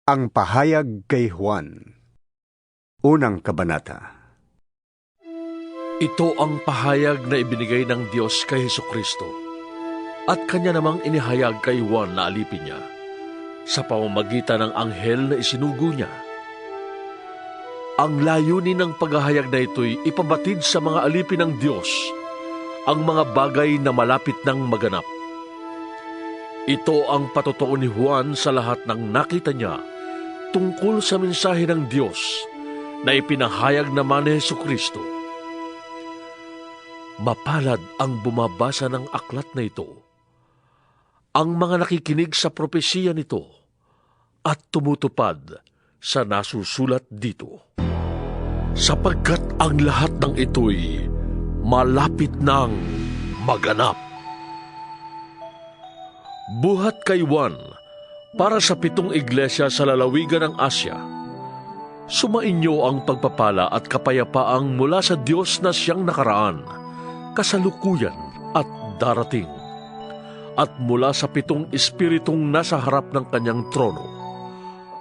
Ang pahayag kay Juan. Unang kabanata. Ito ang pahayag na ibinigay ng Diyos kay Hesukristo at kanya namang inihayag kay Juan na alipin niya sa pamamagitan ng anghel na isinugo niya. Ang layunin ng paghahayag na ito'y ipabatid sa mga alipin ng Diyos ang mga bagay na malapit ng maganap. Ito ang patotoo ni Juan sa lahat ng nakita niya tungkol sa mensahe ng Diyos na ipinahayag naman ni Hesukristo. Mapalad ang bumabasa ng aklat na ito, ang mga nakikinig sa propesiya nito at tumutupad sa nasusulat dito. Sapagkat ang lahat ng ito'y malapit ng maganap. Buhat kay Juan para sa 7 iglesia sa lalawigan ng Asya. Sumainyo ang pagpapala at kapayapaang mula sa Diyos na siyang nakaraan, kasalukuyan at darating, at mula sa 7 espiritong nasa harap ng kanyang trono,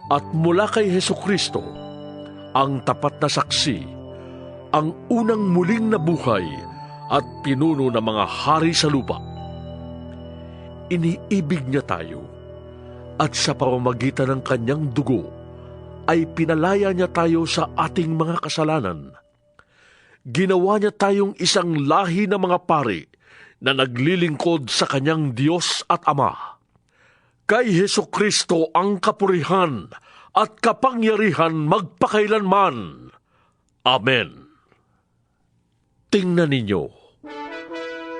at mula kay Hesukristo, ang tapat na saksi, ang unang muling nabuhay at pinuno ng mga hari sa lupa. Iniibig niya tayo, at sa pamamagitan ng kanyang dugo ay pinalaya niya tayo sa ating mga kasalanan. Ginawa niya tayong isang lahi ng mga pari na naglilingkod sa kanyang Diyos at Ama. Kay Hesukristo ang kapurihan at kapangyarihan magpakailanman. Amen. Tingnan ninyo,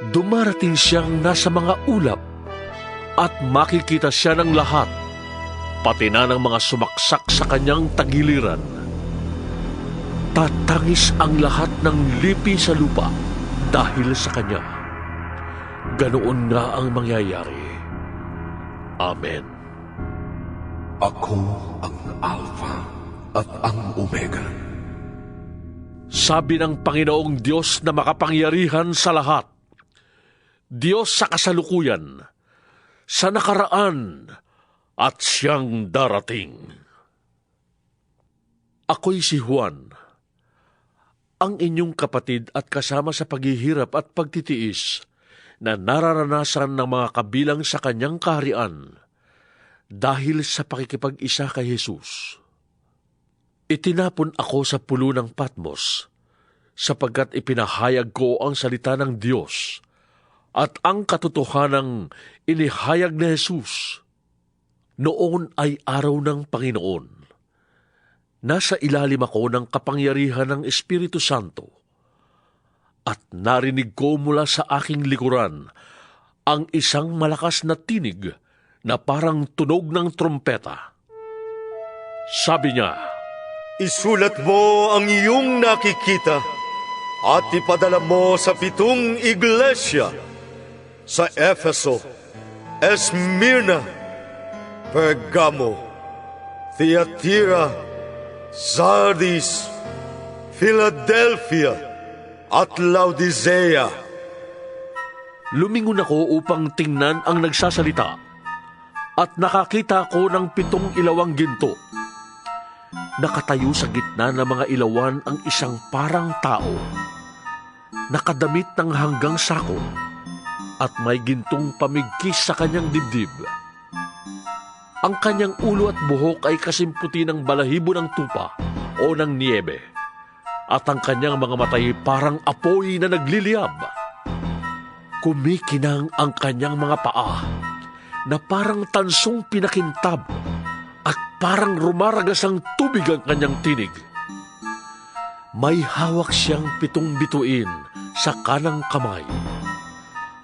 dumarating siyang nasa mga ulap at makikita siya ng lahat, pati na ng mga sumaksak sa kanyang tagiliran. Tatangis ang lahat ng lipi sa lupa dahil sa kanya. Ganoon nga ang mangyayari. Amen. Ako ang Alpha at ang Omega. Sabi ng Panginoong Diyos na makapangyarihan sa lahat, Diyos sa kasalukuyan, sa nakaraan at siyang darating. Ako'y si Juan, ang inyong kapatid at kasama sa paghihirap at pagtitiis na nararanasan ng mga kabilang sa kanyang kaharian dahil sa pakikipag-isa kay Jesus. Itinapon ako sa pulo ng Patmos sapagkat ipinahayag ko ang salita ng Diyos at ang katotohanang inihayag ni Jesus. Noon ay araw ng Panginoon. Nasa ilalim ako ng kapangyarihan ng Espiritu Santo at narinig ko mula sa aking likuran ang isang malakas na tinig na parang tunog ng trompeta. Sabi niya, "Isulat mo ang iyong nakikita at ipadala mo sa 7 iglesia, sa Efeso, Esmirna, Pergamo, Thyatira, Sardis, Philadelphia, at Laodicea." Lumingon ako upang tingnan ang nagsasalita at nakakita ko ng 7 ilawang ginto. Nakatayo sa gitna ng mga ilawan ang isang parang tao, nakadamit ng hanggang sako, at may gintong pamigkis sa kanyang dibdib. Ang kanyang ulo at buhok ay kasimputi ng balahibo ng tupa o ng niebe, at ang kanyang mga matay parang apoy na nagliliyab. Kumikinang ang kanyang mga paa na parang tansong pinakintab, at parang rumaragas ang tubig ang kanyang tinig. May hawak siyang 7 bituin sa kanang kamay,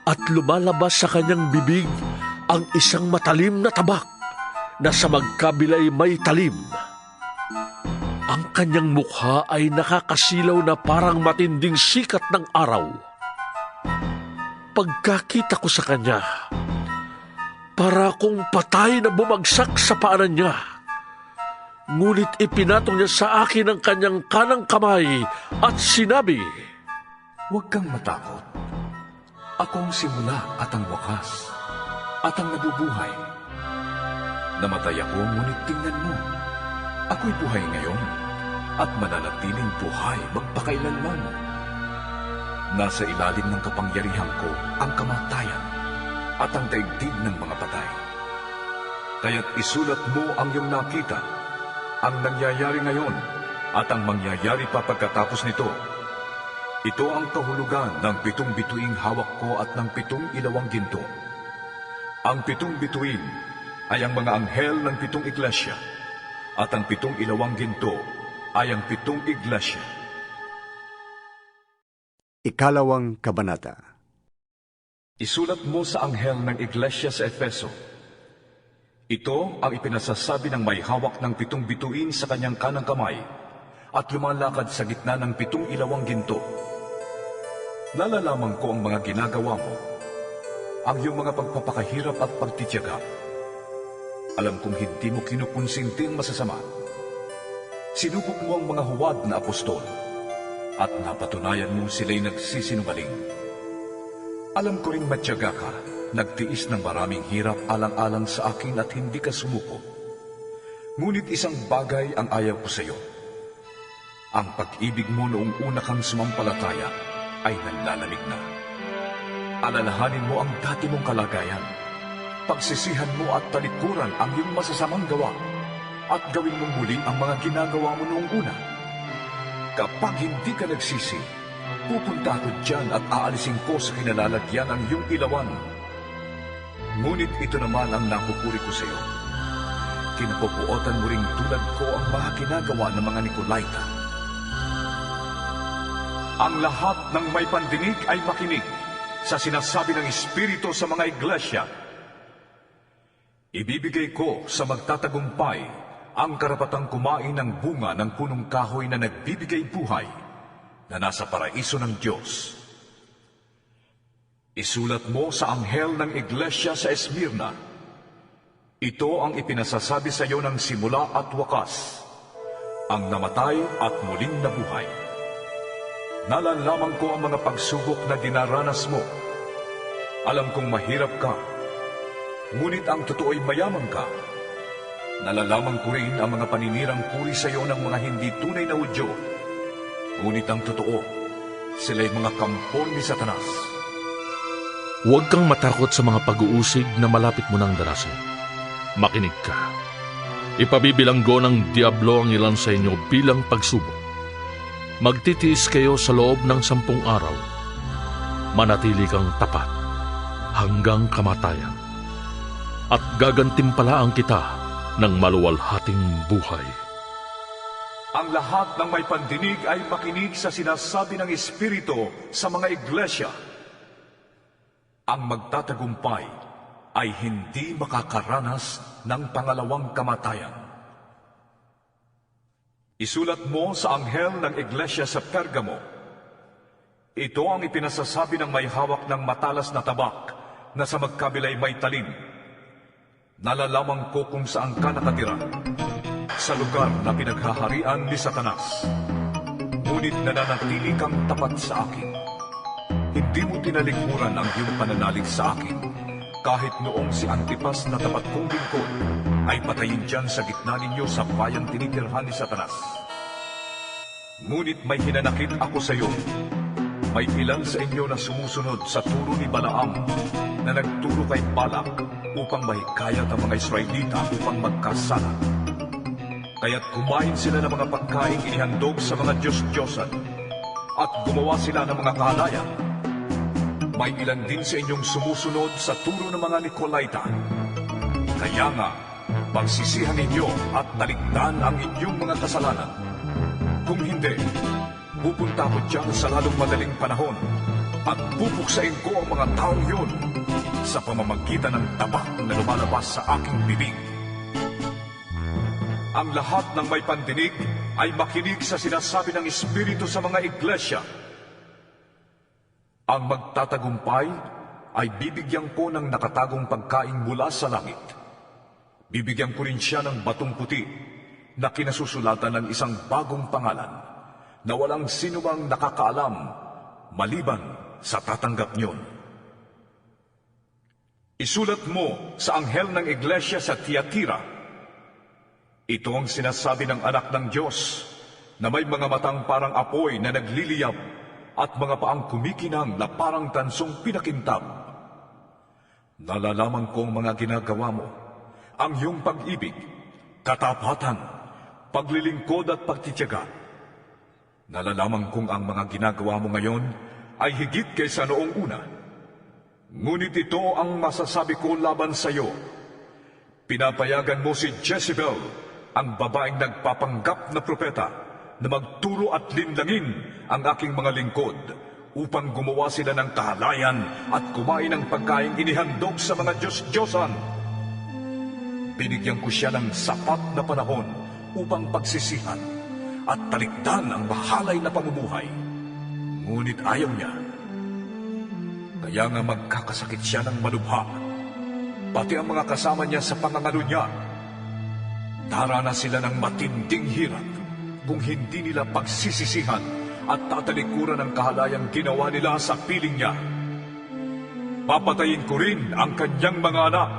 at lumalabas sa kanyang bibig ang isang matalim na tabak na sa magkabilay may talim. Ang kanyang mukha ay nakakasilaw na parang matinding sikat ng araw. Pagkakita ko sa kanya, para akong patay na bumagsak sa paanan niya. Ngunit ipinatong niya sa akin ang kanyang kanang kamay at sinabi, Huwag kang matakot. Ako ang simula at ang wakas, at ang nabubuhay. Namatay ako, ngunit tingnan mo. Ako'y buhay ngayon at mananatiling buhay magpakailanman. Nasa ilalim ng kapangyarihan ko ang kamatayan at ang daigdig ng mga patay. Kaya't isulat mo ang iyong nakita, ang nangyayari ngayon at ang mangyayari pa pagkatapos nito. Ito ang kahulugan ng 7 bituing hawak ko at ng 7 ilawang ginto. Ang 7 bituin ay ang mga anghel ng 7 iglesia, at ang 7 ilawang ginto ay ang 7 iglesia. Ikalawang kabanata. Isulat mo sa anghel ng iglesia sa Efeso. Ito ang ipinasasabi ng may hawak ng 7 bituin sa kanyang kanang kamay at lumalakad sa gitna ng 7 ilawang ginto. Nalalaman ko ang mga ginagawa mo, ang iyong mga pagpapakahirap at pagtitiyaga. Alam kong hindi mo kinukonsinti ang masasama. Sinubok mo ang mga huwad na apostol at napatunayan mo sila'y nagsisinungaling. Alam ko ring matyaga ka, nagtiis ng maraming hirap alang-alang sa akin at hindi ka sumuko. Ngunit isang bagay ang ayaw ko sa iyo. Ang pag-ibig mo noong una kang sumampalataya ay nanlalamig na. Alalahanin mo ang dati mong kalagayan. Pagsisihan mo at talikuran ang iyong masasamang gawa at gawin mong muli ang mga ginagawa mo noong una. Kapag hindi ka nagsisi, pupunta ako dyan at aalisin ko sa kinalalagyan ang iyong ilawan. Ngunit ito naman ang napupuri ko sa iyo. Kinapupuotan mo ring tulad ko ang mga ginagawa ng mga Nicolaita. Ang lahat ng may pandinig ay makinig sa sinasabi ng Espiritu sa mga iglesia. Ibibigay ko sa magtatagumpay ang karapatang kumain ng bunga ng punong kahoy na nagbibigay buhay na nasa paraiso ng Diyos. Isulat mo sa anghel ng iglesia sa Esmirna. Ito ang ipinasasabi sa iyo ng simula at wakas, ang namatay at muling nabuhay. Nalalaman ko ang mga pagsubok na dinaranas mo. Alam kong mahirap ka, ngunit ang totoo'y mayaman ka. Nalalaman ko rin ang mga paninirang puri sa iyo ng mga hindi tunay na Hudyo. Ngunit ang totoo, sila'y mga kampon ni Satanas. Huwag kang matakot sa mga pag-uusig na malapit mo nang darasin. Makinig ka. Ipabibilanggo ng Diablo ang ilan sa inyo bilang pagsubok. Magtitiis kayo sa loob ng 10 araw. Manatili kang tapat hanggang kamatayan. At gagantimpalaan kita ng maluwalhating buhay. Ang lahat ng may pandinig ay makinig sa sinasabi ng Espiritu sa mga iglesia. Ang magtatagumpay ay hindi makakaranas ng pangalawang kamatayan. Isulat mo sa anghel ng iglesia sa Pergamo. Ito ang ipinasasabi ng may hawak ng matalas na tabak na sa magkabilay may talim. Nalalaman ko kung saan ka nakatira, sa lugar na pinaghaharian ni Satanas. Ngunit nananatili kang tapat sa akin. Hindi mo tinalikuran ang iyong pananalig sa akin, kahit noong si Antipas na tapat kong lingkod ay patayin dyan sa gitna ninyo sa bayang tinitirhan ni Satanas. Ngunit may hinanakit ako sa iyo. May ilan sa inyo na sumusunod sa turo ni Balaam na nagturo kay Balak upang mahikayat ang mga Israelita upang magkasala. Kaya't kumain sila ng mga pagkain inihandog sa mga Diyos-Diyosan at gumawa sila ng mga kahalayan. May ilan din sa inyong sumusunod sa turo ng mga Nicolaita. Kaya nga, pagsisihan ninyo at talikdan ang inyong mga kasalanan. Kung hindi, pupunta ko dyan sa lalong madaling panahon at bubuksain ko ang mga taong yun sa pamamagitan ng tabak na lumalabas sa aking bibig. Ang lahat ng may pandinig ay makinig sa sinasabi ng Espiritu sa mga iglesia. Ang magtatagumpay ay bibigyan ko ng nakatagong pagkain mula sa langit. Bibigyan ko rin siya ng batong puti na kinasusulatan ng isang bagong pangalan na walang sinumang nakakaalam maliban sa tatanggap niyon. Isulat mo sa anghel ng iglesia sa Tiatira. Ito ang sinasabi ng anak ng Diyos na may mga matang parang apoy na nagliliyab at mga paang kumikinang na parang tansong pinakintab. Nalalaman ko ang mga ginagawa mo, ang iyong pag-ibig, katapatan, paglilingkod at pagtitiyaga. Nalalaman kong ang mga ginagawa mo ngayon ay higit kaysa noong una. Ngunit ito ang masasabi ko laban sa iyo. Pinapayagan mo si Jezebel, ang babaeng nagpapanggap na propeta, na magturo at linlangin ang aking mga lingkod upang gumawa sila ng kahalayan at kumain ng pagkain inihandog sa mga Diyos-Diyosan. Binigyan ko siya ng sapat na panahon upang pagsisihan at talikdan ang mahalay na pamumuhay. Ngunit ayaw niya. Kaya nga magkakasakit siya ng malubha. Pati ang mga kasama niya sa pangangalo niya. Darana sila ng matinding hirap kung hindi nila pagsisisihan at tatalikuran ang kahalayang ginawa nila sa piling niya. Papatayin ko rin ang kanyang mga anak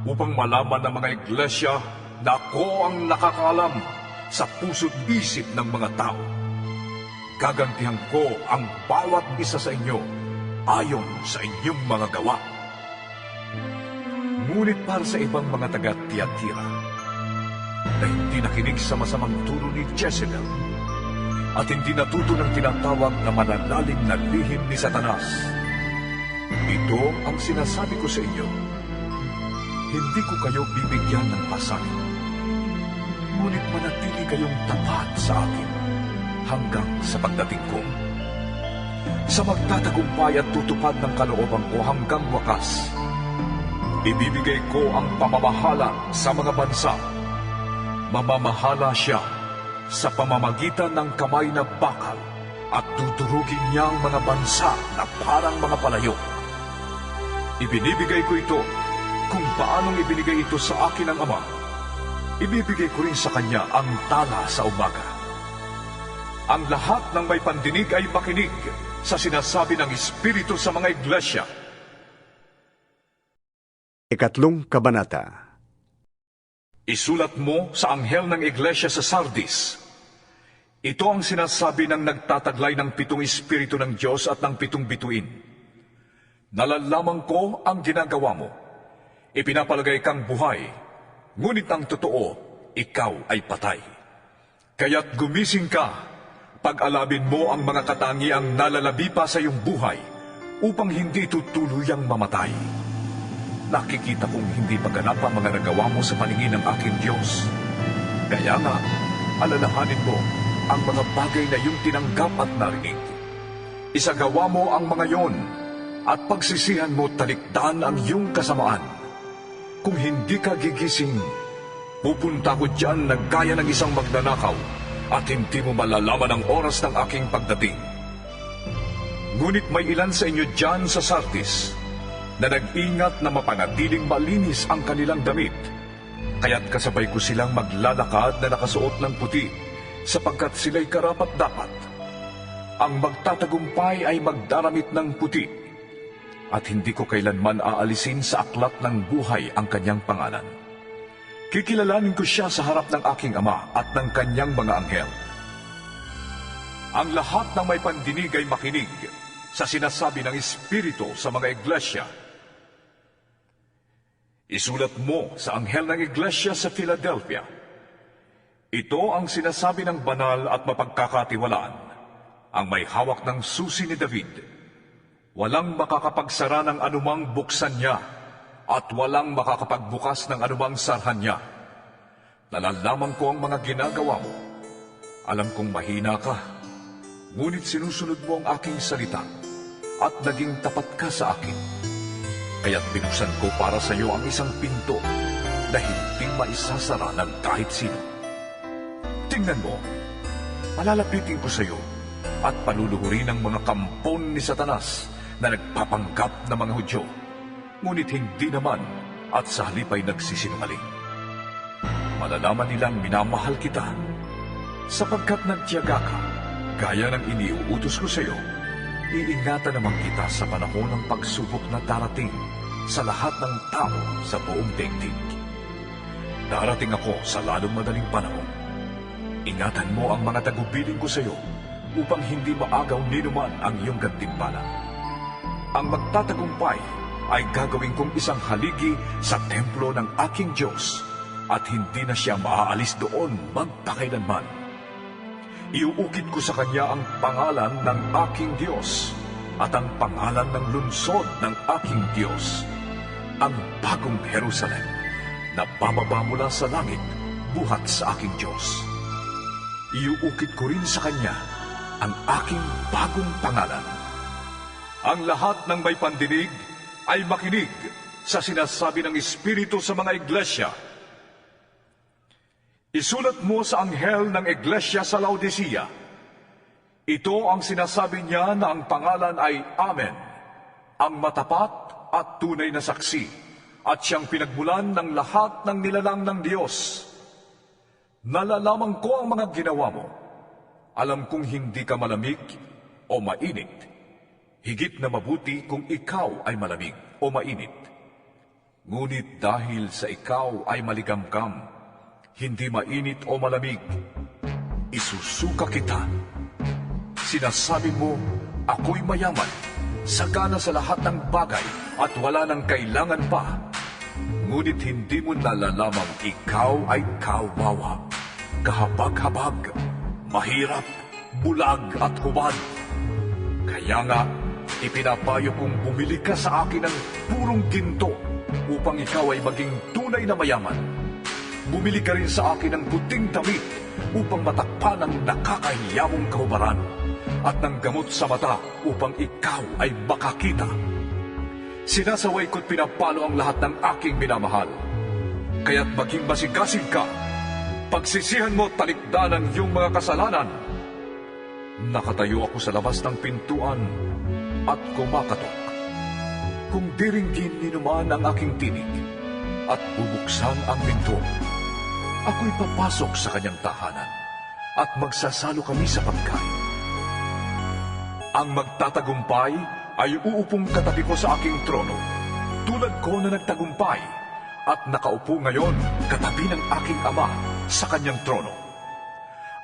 upang malaman ng mga iglesia na ako ang nakakaalam sa puso't isip ng mga tao. Gagantihan ko ang bawat isa sa inyo ayon sa inyong mga gawa. Ngunit para sa ibang mga taga-Tiatira na hindi nakinig sa masamang turo ni Jezebel at hindi natuto ng tinatawag na mananalig na lihim ni Satanas, ito ang sinasabi ko sa inyo: hindi ko kayo bibigyan ng pasanin, ngunit manatili kayong tapat sa akin hanggang sa pagdating ko. Sa magtatagumpay at tutupad ng kalooban ko hanggang wakas, ibibigay ko ang pamamahala sa mga bansa. Mamamahala siya sa pamamagitan ng kamay na bakal at dudurugin niya ang mga bansa na parang mga palayok. Ibinibigay ko ito kung paanong ibinigay ito sa akin ng Ama. Ibibigay ko rin sa kanya ang tala sa umaga. Ang lahat ng may pandinig ay makinig sa sinasabi ng Espiritu sa mga iglesia. Ikatlong Kabanata. Isulat mo sa anghel ng iglesia sa Sardis. Ito ang sinasabi ng nagtataglay ng 7 Espiritu ng Diyos at ng 7 bituin. Nalalaman ko ang ginagawa mo. Ipinapalagay kang buhay, ngunit ang totoo, ikaw ay patay. Kaya't gumising ka, pag-alabin mo ang mga katangiang nalalabi pa sa iyong buhay upang hindi tutuluyang mamatay. Nakikita kong hindi paganap ang mga nagawa mo sa paningin ng aking Diyos. Kaya nga, alalahanin mo ang mga bagay na iyong tinanggap at narinig. Isagawa mo ang mga yon at pagsisihan mo talikdan ang iyong kasamaan. Kung hindi ka gigising, pupunta ko dyan na gaya ng isang magnanakaw at hindi mo malalaman ang oras ng aking pagdating. Ngunit may ilan sa inyo dyan sa Sardis na nag-ingat na mapanatiling malinis ang kanilang damit, kaya't kasabay ko silang maglalakad na nakasuot ng puti, sapagkat sila'y karapat-dapat. Ang magtatagumpay ay magdaramit ng puti, at hindi ko kailanman aalisin sa aklat ng buhay ang kanyang pangalan. Kikilalanin ko siya sa harap ng aking Ama at ng kanyang mga anghel. Ang lahat ng may pandinig ay makinig sa sinasabi ng Espiritu sa mga iglesia. Isulat mo sa anghel ng iglesia sa Philadelphia. Ito ang sinasabi ng banal at mapagkakatiwalaan, ang may hawak ng susi ni David. Walang makakapagsara ng anumang buksan niya, at walang makakapagbukas ng anumang sarhan niya. Nalalaman ko ang mga ginagawa mo. Alam kong mahina ka, ngunit sinusunod mo ang aking salita, at naging tapat ka sa akin. Kaya't binuksan ko para sa iyo ang isang pinto na hindi maisasara ng kahit sino. Tingnan mo, palalapitin ko sa iyo at paluluhurin ang mga kampon ni Satanas na nagpapanggap na mga Hudyo, ngunit hindi naman at sa halip ay nagsisinungaling. Malalaman nilang minamahal kita sapagkat nagtiyaga ka, gaya ng iniuutos ko sa iyo. Iingatan naman kita sa panahon ng pagsubok na darating sa lahat ng tao sa buong daigdig. darating ako sa lalong madaling panahon. Ingatan mo ang mga tagubilin ko sa iyo upang hindi maagaw ni naman ang iyong gantimpala. Ang magtatagumpay ay gagawin kong isang haligi sa templo ng aking Diyos at hindi na siya maaalis doon magpakailanman. Iuukit ko sa kanya ang pangalan ng aking Diyos at ang pangalan ng lungsod ng aking Diyos, ang bagong Jerusalem na bababa mula sa langit buhat sa aking Diyos. Iuukit ko rin sa kanya ang aking bagong pangalan. Ang lahat ng may pandinig ay makinig sa sinasabi ng Espiritu sa mga iglesia. Isulat mo sa anghel ng iglesia sa Laodicea. Ito ang sinasabi niya na ang pangalan ay Amen, ang matapat at tunay na saksi, at siyang pinagmulan ng lahat ng nilalang ng Diyos. Nalalaman ko ang mga ginawa mo. Alam kong hindi ka malamig o mainit. Higit na mabuti kung ikaw ay malamig o mainit. Ngunit dahil sa ikaw ay maligamgam, hindi mainit o malamig, isusuka kita. Sinasabi mo, ako'y mayaman, sagana sa lahat ng bagay at wala nang kailangan pa. Ngunit hindi mo nalalamang ikaw ay kawawa, kahabag-habag, mahirap, bulag at hubad. Kaya nga, ipinapayo kong bumili ka sa akin ng purong ginto upang ikaw ay maging tunay na mayaman. Bumili ka rin sa akin ng puting damit upang matakpan ang nakakahiyamong kahubaran at ng gamot sa mata upang ikaw ay makakita. Sinasaway ko't pinapalo ang lahat ng aking minamahal. Kaya't maging masigasig ka. Pagsisihan mo talikdan ang iyong mga kasalanan. Nakatayo ako sa labas ng pintuan at kumakatok. Kung diringgin ni naman ang aking tinig at bubuksan ang pinto, ako'y papasok sa kanyang tahanan at magsasalo kami sa pagkain. Ang magtatagumpay ay uupong katabi ko sa aking trono, tulad ko na nagtagumpay at nakaupo ngayon katabi ng aking Ama sa kanyang trono.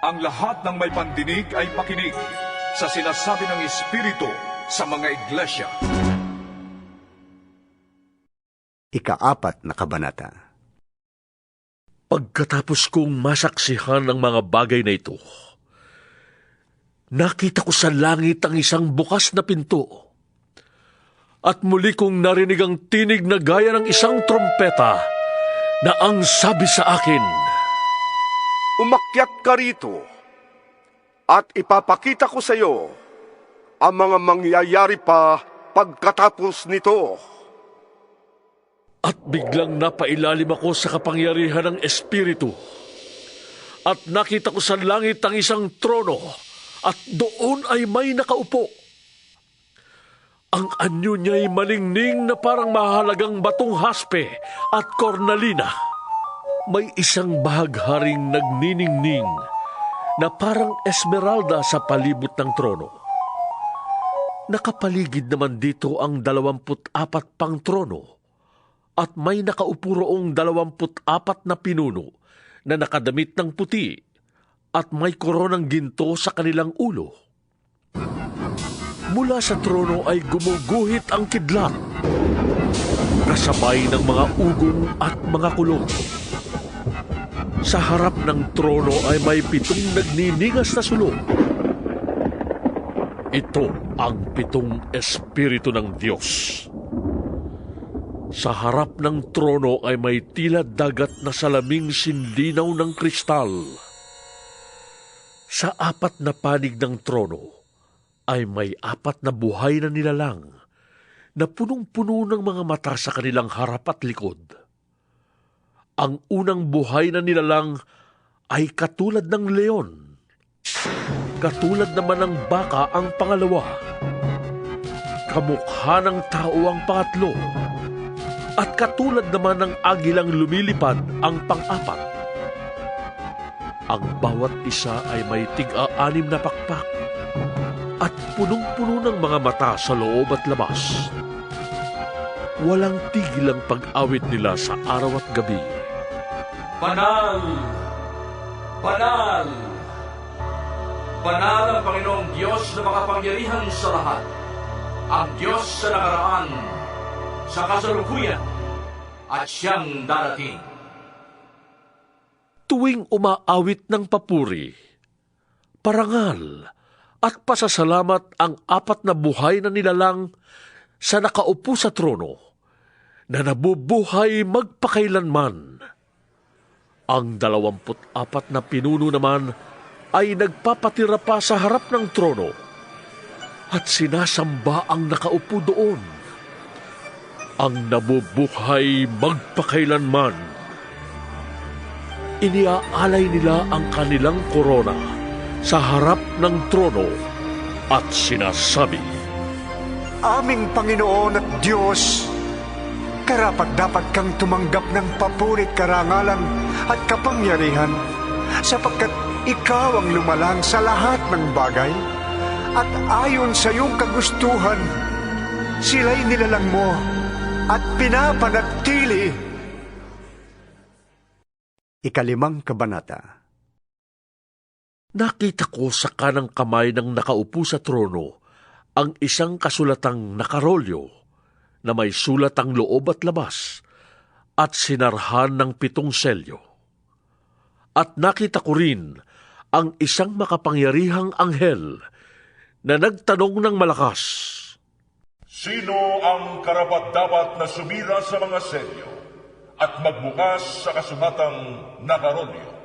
Ang lahat ng may pandinig ay makinig sa sinasabi ng Espiritu sa mga iglesia. Ika-4 na kabanata. Pagkatapos kong masaksihan ng mga bagay na ito, nakita ko sa langit ang isang bukas na pinto. At muli kong narinig ang tinig na gaya ng isang trompeta na ang sabi sa akin, Umakyat ka rito at ipapakita ko sa iyo ang mga mangyayari pa pagkatapos nito. At biglang napailalim ako sa kapangyarihan ng Espiritu. At nakita ko sa langit ang isang trono, at doon ay may nakaupo. Ang anyo niya'y malingning na parang mahalagang batong haspe at kornalina. May isang bahagharing nagniningning na parang esmeralda sa palibot ng trono. Nakapaligid naman dito ang 24 pang trono, at may nakaupo roong 24 na pinuno na nakadamit ng puti at may koronang ginto sa kanilang ulo. Mula sa trono ay gumuguhit ang kidlat, kasabay ng mga ugong at mga kulong. Sa harap ng trono ay may 7 nagniningas na sulong. Ito ang 7 Espiritu ng Diyos. Sa harap ng trono ay may tila dagat na salaming sinlinaw ng kristal. Sa 4 na panig ng trono ay may 4 na buhay na nilalang na punong-puno ng mga mata sa kanilang harap at likod. Ang unang buhay na nilalang ay katulad ng leon. Katulad naman ng baka ang pangalawa. Kamukha ng tao ang pangatlo. At katulad naman ng agilang lumilipad ang pang-4. Ang bawat isa ay may tig-6 na pakpak at punong-puno ng mga mata sa loob at labas. Walang tigil ang pag-awit nila sa araw at gabi. Banal! Banal! Banal ang Panginoong Diyos na makapangyarihan sa lahat. Ang Diyos sa nakaraan, sa kasalukuyan, at siyang darating. Tuwing umaawit ng papuri, parangal at pasasalamat ang apat na buhay na nilalang sa nakaupo sa trono na nabubuhay magpakailanman. Ang 24 na pinuno naman ay nagpapatira pa sa harap ng trono at sinasamba ang nakaupo doon. Ang nabubuhay magpakailanman. Iniaalay nila ang kanilang korona sa harap ng trono at sinasabi, Aming Panginoon at Diyos, karapat-dapat kang tumanggap ng papurit, karangalan at kapangyarihan sapagkat ikaw ang lumalang sa lahat ng bagay at ayon sa iyong kagustuhan, sila'y nilalang mo at pinapanatili. Ikalimang kabanata. Nakita ko sa kanang kamay ng nakaupo sa trono ang isang kasulatang nakarolyo na may sulat ang loob at labas at sinarhan ng 7 selyo. At nakita ko rin ang isang makapangyarihang anghel na nagtanong ng malakas, Sino ang karapat-dapat na sumira sa mga selyo at magbukas sa kasulatang nakarolyo?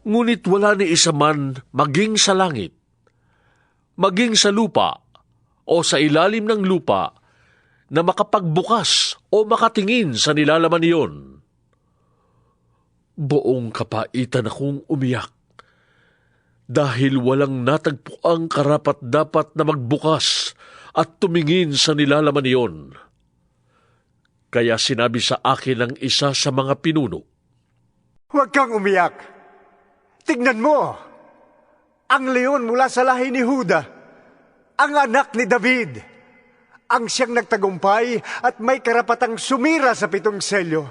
ngunit wala ni isa man maging sa langit, maging sa lupa o sa ilalim ng lupa na makapagbukas o makatingin sa nilalaman niyon. Buong kapaitan akong umiyak dahil walang natagpuang karapat-dapat na magbukas at tumingin sa nilalaman niyon. Kaya sinabi sa akin ng isa sa mga pinuno, Huwag kang umiyak. Tignan mo, ang leon mula sa lahi ni Huda, ang anak ni David, ang siyang nagtagumpay at may karapatang sumira sa 7 selyo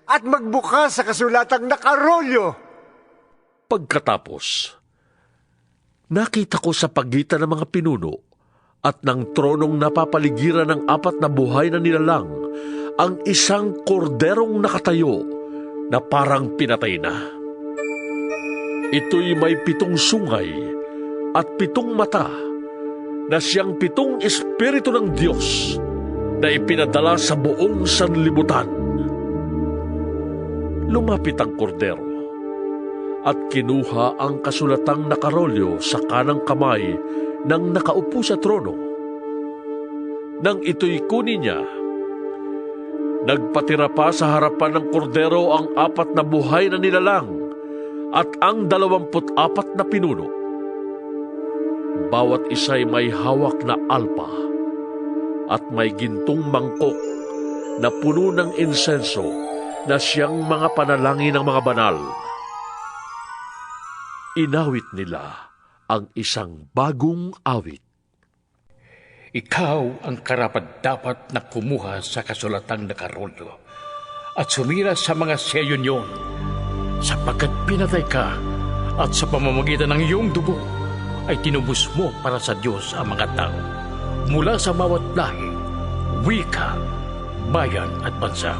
at magbukas sa kasulatang nakarolyo. Pagkatapos, nakita ko sa pagitan ng mga pinuno at ng tronong napapaligiran ng 4 na buhay na nilalang ang isang korderong nakatayo na parang pinatay na. Ito'y may 7 sungay at 7 mata na siyang 7 espiritu ng Diyos na ipinadala sa buong sanlibutan. Lumapit ang kordero at kinuha ang kasulatang nakarolyo sa kanang kamay ng nakaupo sa trono. Nang ito'y kunin niya, nagpatira pa sa harapan ng kordero ang 4 na buhay na nilalang at ang 24 na pinuno. Bawat isa'y may hawak na alpa at may gintong mangkok na puno ng insenso na siyang mga panalangin ng mga banal. Inawit nila ang isang bagong awit. Ikaw ang karapat-dapat na kumuha sa kasulatang nakarolyo at sumira sa mga selyo niyon sapagkat pinatay ka at sa pamamagitan ng iyong dugo ay tinubos mo para sa Diyos ang mga tao mula sa bawat lahi, wika, bayan at bansa.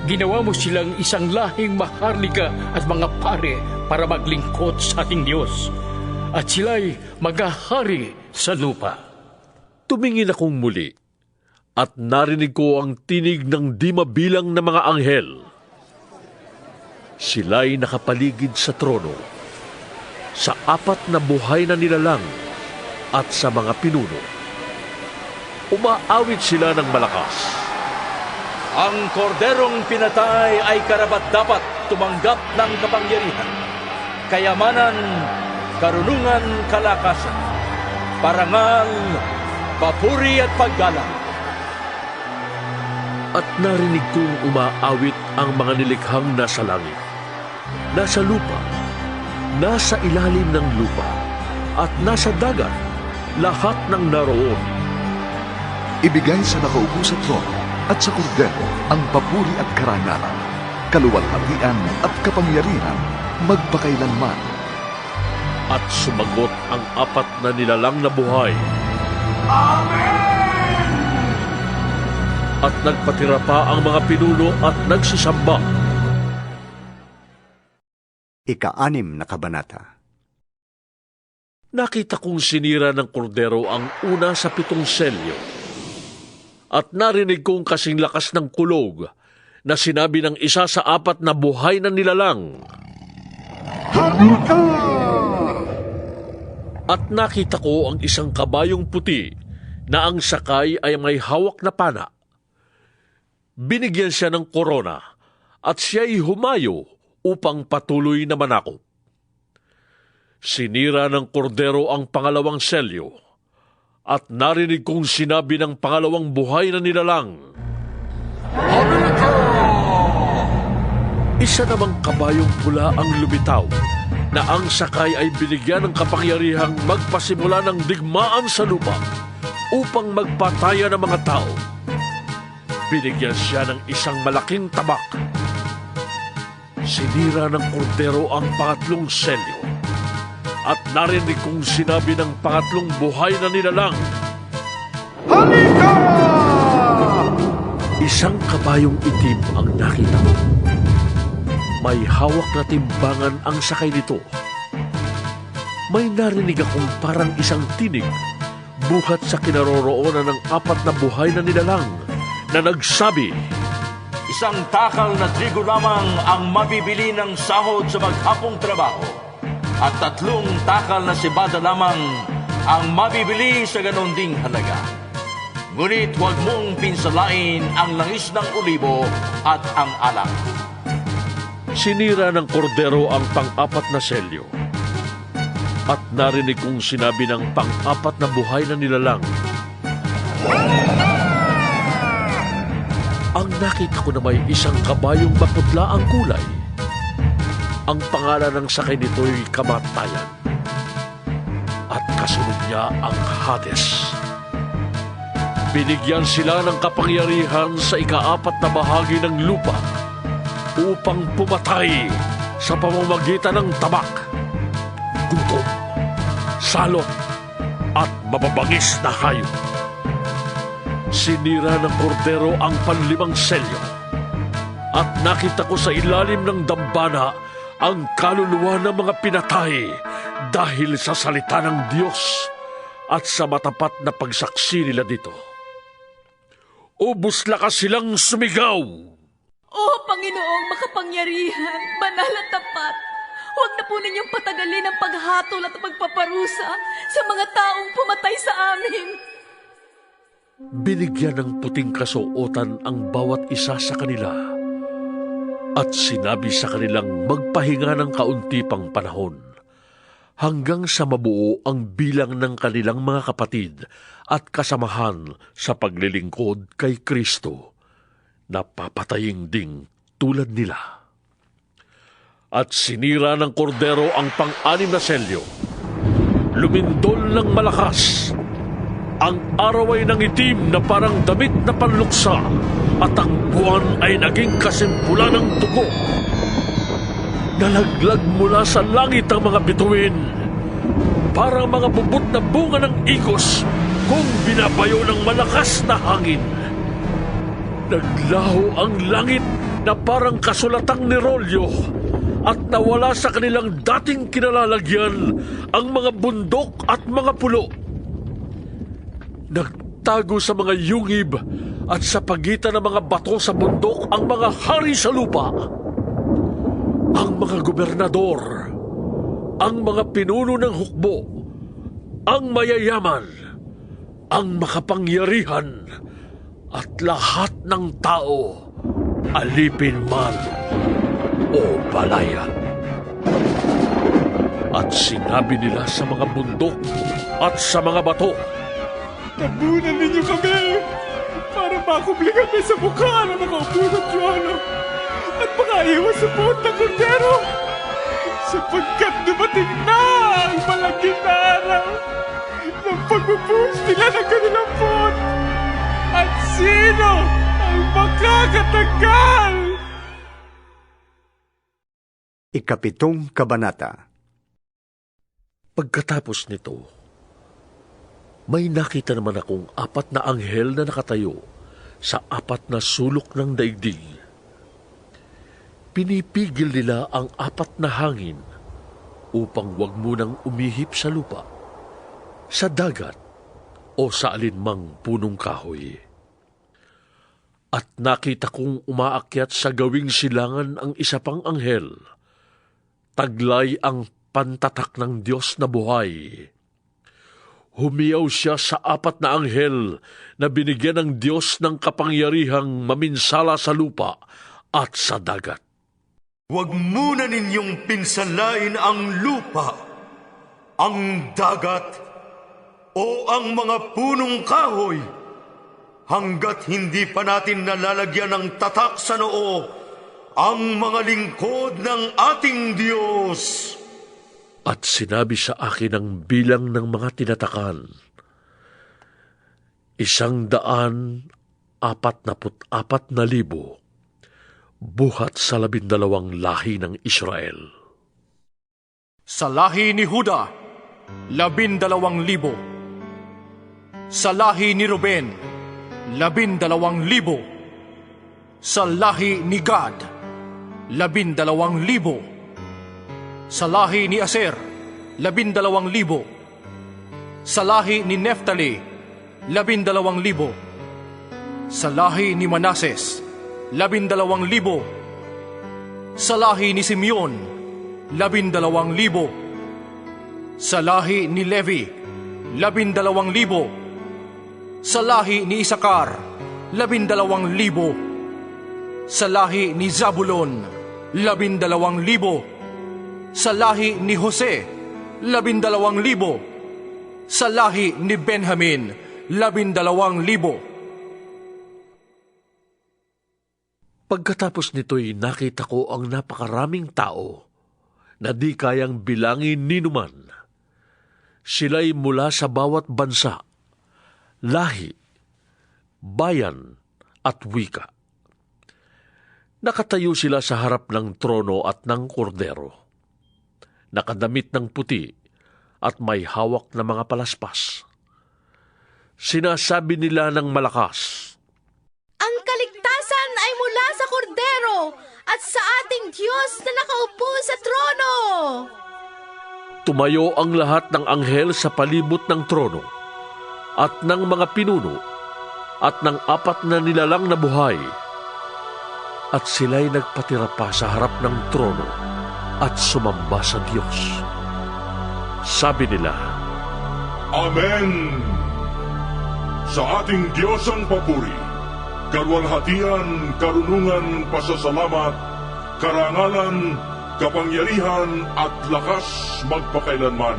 Ginawa mo silang isang lahing maharlika at mga pare para maglingkod sa ating Diyos at sila'y maghahari sa lupa. Tumingin akong muli at narinig ko ang tinig ng di mabilang na mga anghel. Sila'y nakapaligid sa trono, sa 4 na buhay na nilalang at sa mga pinuno. Umaawit sila ng malakas. Ang korderong pinatay ay karapat-dapat tumanggap ng kapangyarihan, kayamanan, karunungan, kalakasan, parangal, papuri at paggalang. At narinig kong umaawit ang mga nilikhang nasa langit, nasa lupa, nasa ilalim ng lupa, at nasa dagat, lahat ng naroon. Ibigay sa nakaupo sa trono at sa kordero ang papuri at karangalan, kaluwalhatian at kapangyarihan magpakailanman. At sumagot ang 4 na nilalang na buhay. Amen! At nagpatira pa ang mga pinuno at nagsisamba. Ika-6 na kabanata. Nakita kong sinira ng kordero ang una sa 7 selyo. At narinig kong kasing lakas ng kulog na sinabi ng isa sa 4 na buhay na nilalang. Halika! At nakita ko ang isang kabayong puti na ang sakay ay may hawak na pana. Binigyan siya ng korona at siya'y humayo upang patuloy na manakop. Sinira ng kordero ang 2 selyo at narinig kong sinabi ng 2 buhay na nilalang. Isa namang kabayong pula ang lumitaw na ang sakay ay binigyan ng kapangyarihang magpasimula ng digmaan sa lupa upang magpataya ng mga tao. Binigyan siya ng isang malaking tabak. Sinira ng kordero ang 3 selyo at narinig kong sinabi ng 3 buhay na nilalang. Halika! Isang kabayong itim ang nakita mo. May hawak na timbangan ang sakay nito. May narinig akong parang isang tinig buhat sa kinaroroonan ng 4 na buhay na nilalang na nagsabi, Isang takal na trigo lamang ang mabibili ng sahod sa maghapong trabaho, at 3 takal na sibada lamang ang mabibili sa ganon ding halaga. Ngunit huwag mong pinsalain ang langis ng olibo at ang alak. Sinira ng kordero ang 4 na selyo. At narinig kong sinabi ng 4 na buhay na nilalang. Ang nakita ko na may isang kabayong maputla ang kulay. Ang pangalan ng sakay nito'y Kamatayan. At kasunod niya ang Hades. Binigyan sila ng kapangyarihan sa 4 na bahagi ng lupa upang pumatay sa pamamagitan ng tabak, gutom, salot, at mababangis na hayop. Sinira ng kordero ang 5 selyo at nakita ko sa ilalim ng dambana ang kaluluwa ng mga pinatay dahil sa salita ng Diyos at sa matapat na pagsaksi nila dito. Ubus lakas silang sumigaw. O Panginoong makapangyarihan, banal at tapat, huwag na po ninyong patagalin ang paghatol at pagpaparusa sa mga taong pumatay sa amin. Binigyan ng puting kasuotan ang bawat isa sa kanila at sinabi sa kanilang magpahinga ng kaunti pang panahon hanggang sa mabuo ang bilang ng kanilang mga kapatid at kasamahan sa paglilingkod kay Kristo na papataying ding tulad nila. At sinira ng kordero ang 6 na selyo. Lumindol ng malakas. Ang araw ay nangitim na parang damit na panluksa at ang buwan ay naging kasimpula ng dugo. Nalaglag mula sa langit ang mga bituin, parang mga bubot na bunga ng igos kung binabayo ng malakas na hangin. Naglaho ang langit na parang kasulatang nirolyo at nawala sa kanilang dating kinalalagyan ang mga bundok at mga pulo. Nagtago sa mga yungib at sa pagitan ng mga bato sa bundok ang mga hari sa lupa. Ang mga gobernador, ang mga pinuno ng hukbo, ang mayayaman, ang makapangyarihan, at lahat ng tao, alipin man o balaya. At sinabi nila sa mga bundok at sa mga bato, tabunan ninyo kami para makubli kami sa mukha ng mga upo ng Diyono at makaiwas sa buot ng kordero sapagkat dumating na ang malagim na araw ng pagbubuhos nila ng kanilang buot. At sino ang makakatanggal? Ikapitong Kabanata. Pagkatapos nito, may nakita naman akong 4 na anghel na nakatayo sa 4 na sulok ng daigdig. Pinipigil nila ang 4 na hangin upang wag munang umihip sa lupa, sa dagat, o sa alinmang punong kahoy. At nakita kong umaakyat sa gawing silangan ang isa pang anghel. Taglay ang pantatak ng Diyos na buhay. Humiyaw siya sa 4 na anghel na binigyan ng Diyos ng kapangyarihang maminsala sa lupa at sa dagat. Huwag muna ninyong pinsalain ang lupa, ang dagat, o ang mga punong kahoy, hanggat hindi pa natin nalalagyan ng tatak sa noo ang mga lingkod ng ating Diyos. At sinabi sa akin ang bilang ng mga tinatakan, 144,000 buhat sa 12 lahi ng Israel. Sa lahi ni Huda, 12,000. Sa lahi ni Ruben, 12,000. Sa lahi ni Gad, 12,000. Sa lahi ni Aser, 12,000. Sa lahi ni Neftali, 12,000. Sa lahi ni Manases, 12,000. Sa lahi ni Simeon, 12,000. Sa lahi ni Levi, 12,000. Sa lahi ni Isakar, 12,000. Sa lahi ni Zabulon, 12,000. Sa lahi ni Jose, 12,000. Sa lahi ni Benjamin, 12,000. Pagkatapos nito'y nakita ko ang napakaraming tao na di kayang bilangin ni numan. Sila'y mula sa bawat bansa, lahi, bayan at wika. Nakatayo sila sa harap ng trono at ng kordero. Nakadamit ng puti at may hawak na mga palaspas. Sinasabi nila ng malakas, "Ang kaligtasan ay mula sa kordero at sa ating Diyos na nakaupo sa trono." Tumayo ang lahat ng anghel sa palibot ng trono at ng mga pinuno at ng 4 na nilalang na buhay. At sila'y nagpatira pa sa harap ng trono at sumamba sa Diyos. Sabi nila, Amen! Sa ating Diyos ang papuri, kalwalhatian, karunungan, pasasalamat, karangalan, kapangyarihan at lakas magpakailanman.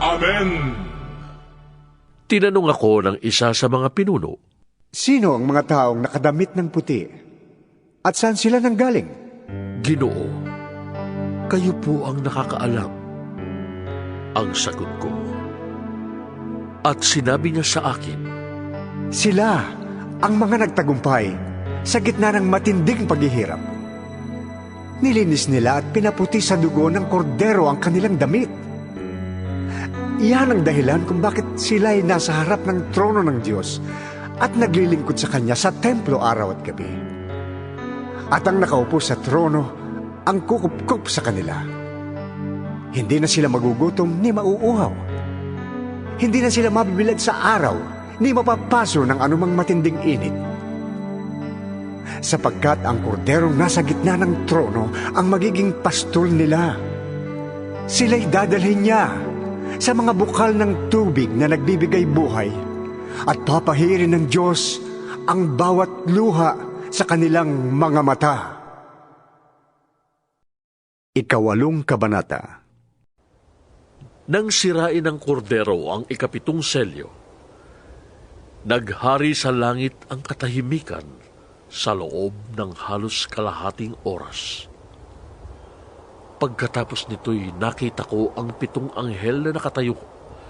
Amen! Tinanong ako ng isa sa mga pinuno, Sino ang mga taong nakadamit ng puti? At saan sila nanggaling? Ginoo, kayo po ang nakakaalam. Ang sagot ko. At sinabi niya sa akin, Sila ang mga nagtagumpay sa gitna ng matinding paghihirap. Nilinis nila at pinaputi sa dugo ng kordero ang kanilang damit. Iyan ang dahilan kung bakit sila ay nasa harap ng trono ng Diyos at naglilingkod sa Kanya sa templo araw at gabi. At ang nakaupo sa trono ang kukup-kup sa kanila. Hindi na sila magugutom ni mauuhaw. Hindi na sila mabibilad sa araw ni mapapaso ng anumang matinding init. Sapagkat ang korderong nasa gitna ng trono ang magiging pastol nila. Sila'y dadalhin niya sa mga bukal ng tubig na nagbibigay buhay at papahirin ng Diyos ang bawat luha sa kanilang mga mata. 8 Kabanata. Nang sirain ng kordero ang 7 selyo, naghari sa langit ang katahimikan sa loob ng halos kalahating oras. Pagkatapos nito'y nakita ko ang 7 anghel na nakatayo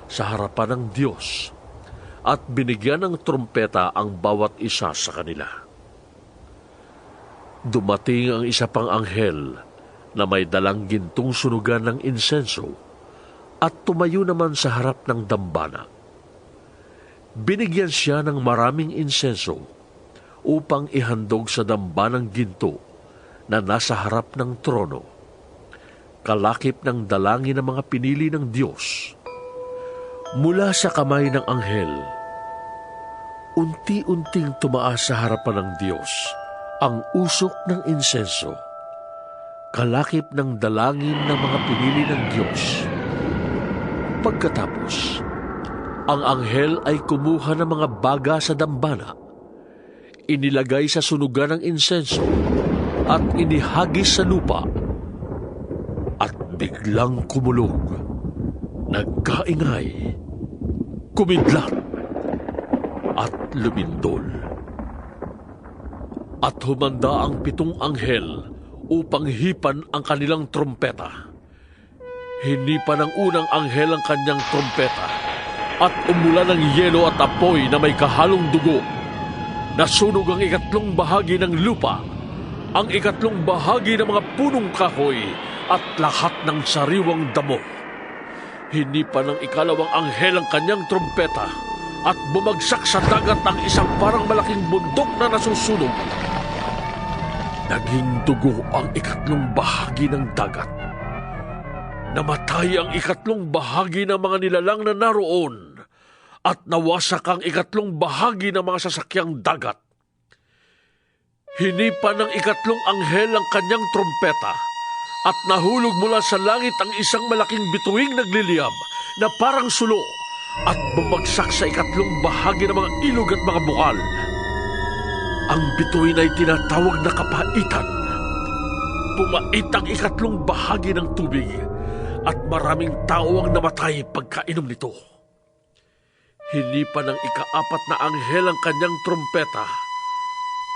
sa harapan ng Diyos at binigyan ng trumpeta ang bawat isa sa kanila. Dumating ang isa pang anghel na may dalang gintong sunugan ng insenso at tumayo naman sa harap ng dambana. Binigyan siya ng maraming insenso upang ihandog sa dambanang ginto na nasa harap ng trono, kalakip ng dalangin ng mga pinili ng Diyos. Mula sa kamay ng anghel, unti-unting tumaas sa harapan ng Diyos ang usok ng insenso, kalakip ng dalangin ng mga pinili ng Diyos. Pagkatapos, ang anghel ay kumuha ng mga baga sa dambana, inilagay sa sunugan ng insenso at inihagis sa lupa, at biglang kumulog, nagkaingay, kumidlat, at lumindol. At humanda ang 7 anghel upang hipan ang kanilang trompeta. Hinipan ng unang anghel ang kanyang trompeta, at umulan ng yelo at apoy na may kahalong dugo. Nasunog ang 3 bahagi ng lupa, ang 3 bahagi ng mga punong kahoy, at lahat ng sariwang damo. Hinipan ng 2 anghel ang kanyang trompeta, at bumagsak sa dagat ang isang parang malaking bundok na nasusunog. Naging dugo ang 3 bahagi ng dagat. Namatay ang 3 bahagi ng mga nilalang na naroon, at nawasak ang 3 bahagi ng mga sasakyang dagat. Hinipan ng 3 anghel ang kanyang trompeta, at nahulog mula sa langit ang isang malaking bituing nagliliyab na parang sulo, at bumagsak sa 3 bahagi ng mga ilog at mga bukal. Ang bituin ay tinatawag na kapaitan. Pumait ang 3 bahagi ng tubig, at maraming tao ang namatay pagkainom nito. Hinipan ng 4 na anghel ang kanyang trompeta,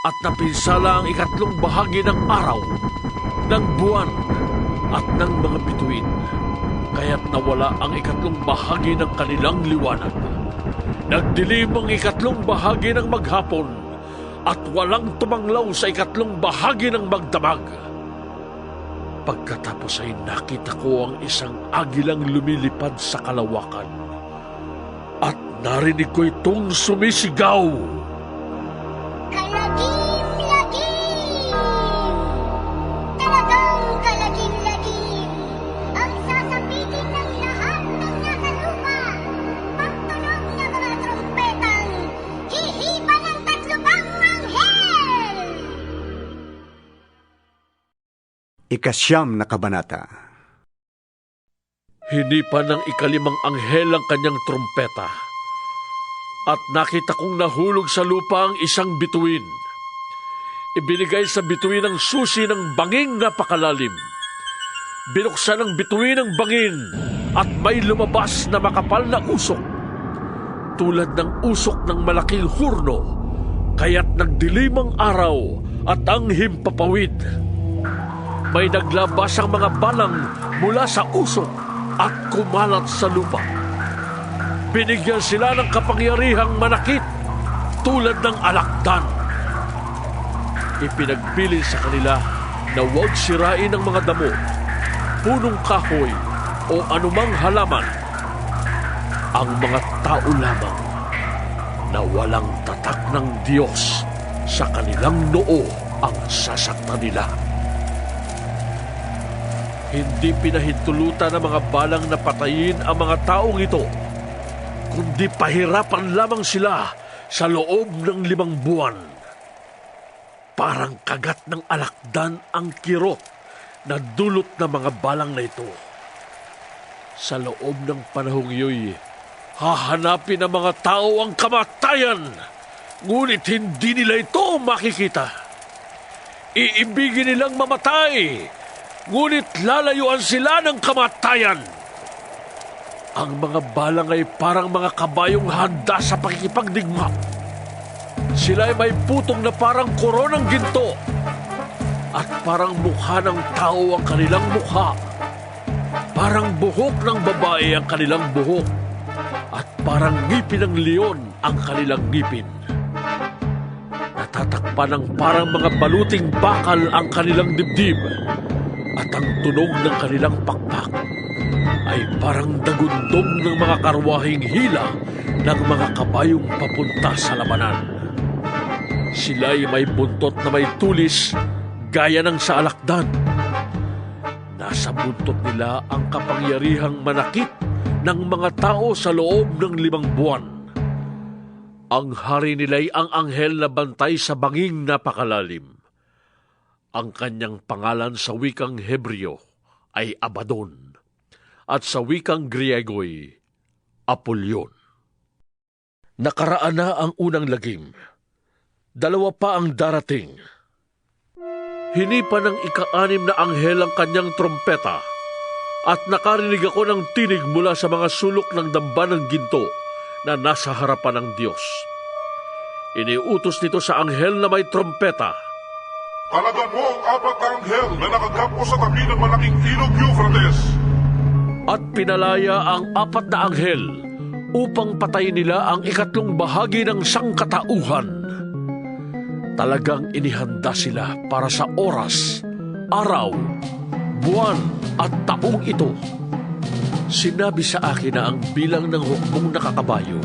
at napinsala ang 3 bahagi ng araw, ng buwan, at ng mga bituin, kaya't nawala ang 3 bahagi ng kanilang liwanag. Nagdilim ang 3 bahagi ng maghapon, at walang tumanglaw sa 3 bahagi ng magdamag. Pagkatapos ay nakita ko ang isang agilang lumilipad sa kalawakan, at narinig ko itong sumisigaw, "Kalagim-lagim! Talagang kalagim-lagim ang sasapitin ng lahat ng nasa lupa. Pagtunog ng mga trompetang hihipan ng 3 anghel!" 9 na kabanata. Hinipan ng 5 anghel ang kanyang trompeta, at nakita kong nahulog sa lupa ang isang bituin. Ibinigay sa bituin ang susi ng banging napakalalim. Binuksan ng bituin ang bangin, at may lumabas na makapal na usok, tulad ng usok ng malaking hurno, kaya't nagdilim ang araw at ang himpapawid. May naglabas ang mga balang mula sa usok at kumalat sa lupa. Binigyan sila ng kapangyarihang manakit tulad ng alakdan. Ipinagbilin sa kanila na huwag sirain ang mga damo, punong kahoy o anumang halaman. Ang mga tao lamang na walang tatak ng Diyos sa kanilang noo ang sasaktan nila. Hindi pinahintulutan ng mga balang na patayin ang mga taong ito, kundi pahirapan lamang sila sa loob ng 5 buwan. Parang kagat ng alakdan ang kirot na dulot ng mga balang na ito. Sa loob ng panahong iyo'y hahanapin ng mga tao ang kamatayan, ngunit hindi nila ito makikita. Iibigin nilang mamatay, ngunit lalayuan sila ng kamatayan. Ang mga balang ay parang mga kabayong handa sa pakikipagdigma. Sila ay may putong na parang koronang ginto, at parang mukha ng tao ang kanilang mukha. Parang buhok ng babae ang kanilang buhok, at parang ngipin ng leon ang kanilang ngipin. Natatakpan ng parang mga baluting bakal ang kanilang dibdib. At ang tunog ng kanilang pakpak ay parang dagundong ng mga karwahing hila ng mga kabayong papunta sa labanan. Sila'y may buntot na may tulis gaya ng sa alakdan. Nasa buntot nila ang kapangyarihang manakit ng mga tao sa loob ng 5 buwan. Ang hari nila'y ang anghel na bantay sa banging napakalalim. Ang kanyang pangalan sa wikang Hebreo ay Abaddon at sa wikang Griego'y Apollyon. Nakaraan na ang unang lagim. 2 pa ang darating. Hinipa ng ika-6 na anghel ang kanyang trompeta at nakarinig ako ng tinig mula sa mga sulok ng damba ng ginto na nasa harapan ng Diyos. Iniutos nito sa anghel na may trompeta. Talaga mo ang 4 na anghel na nakagampo sa tabi ng malaking ilog Euphrates. At pinalaya ang 4 na anghel upang patayin nila ang 3 bahagi ng sangkatauhan. Talagang inihanda sila para sa oras, araw, buwan at taong ito. Sinabi sa akin na ang bilang ng hukbong nakakabayo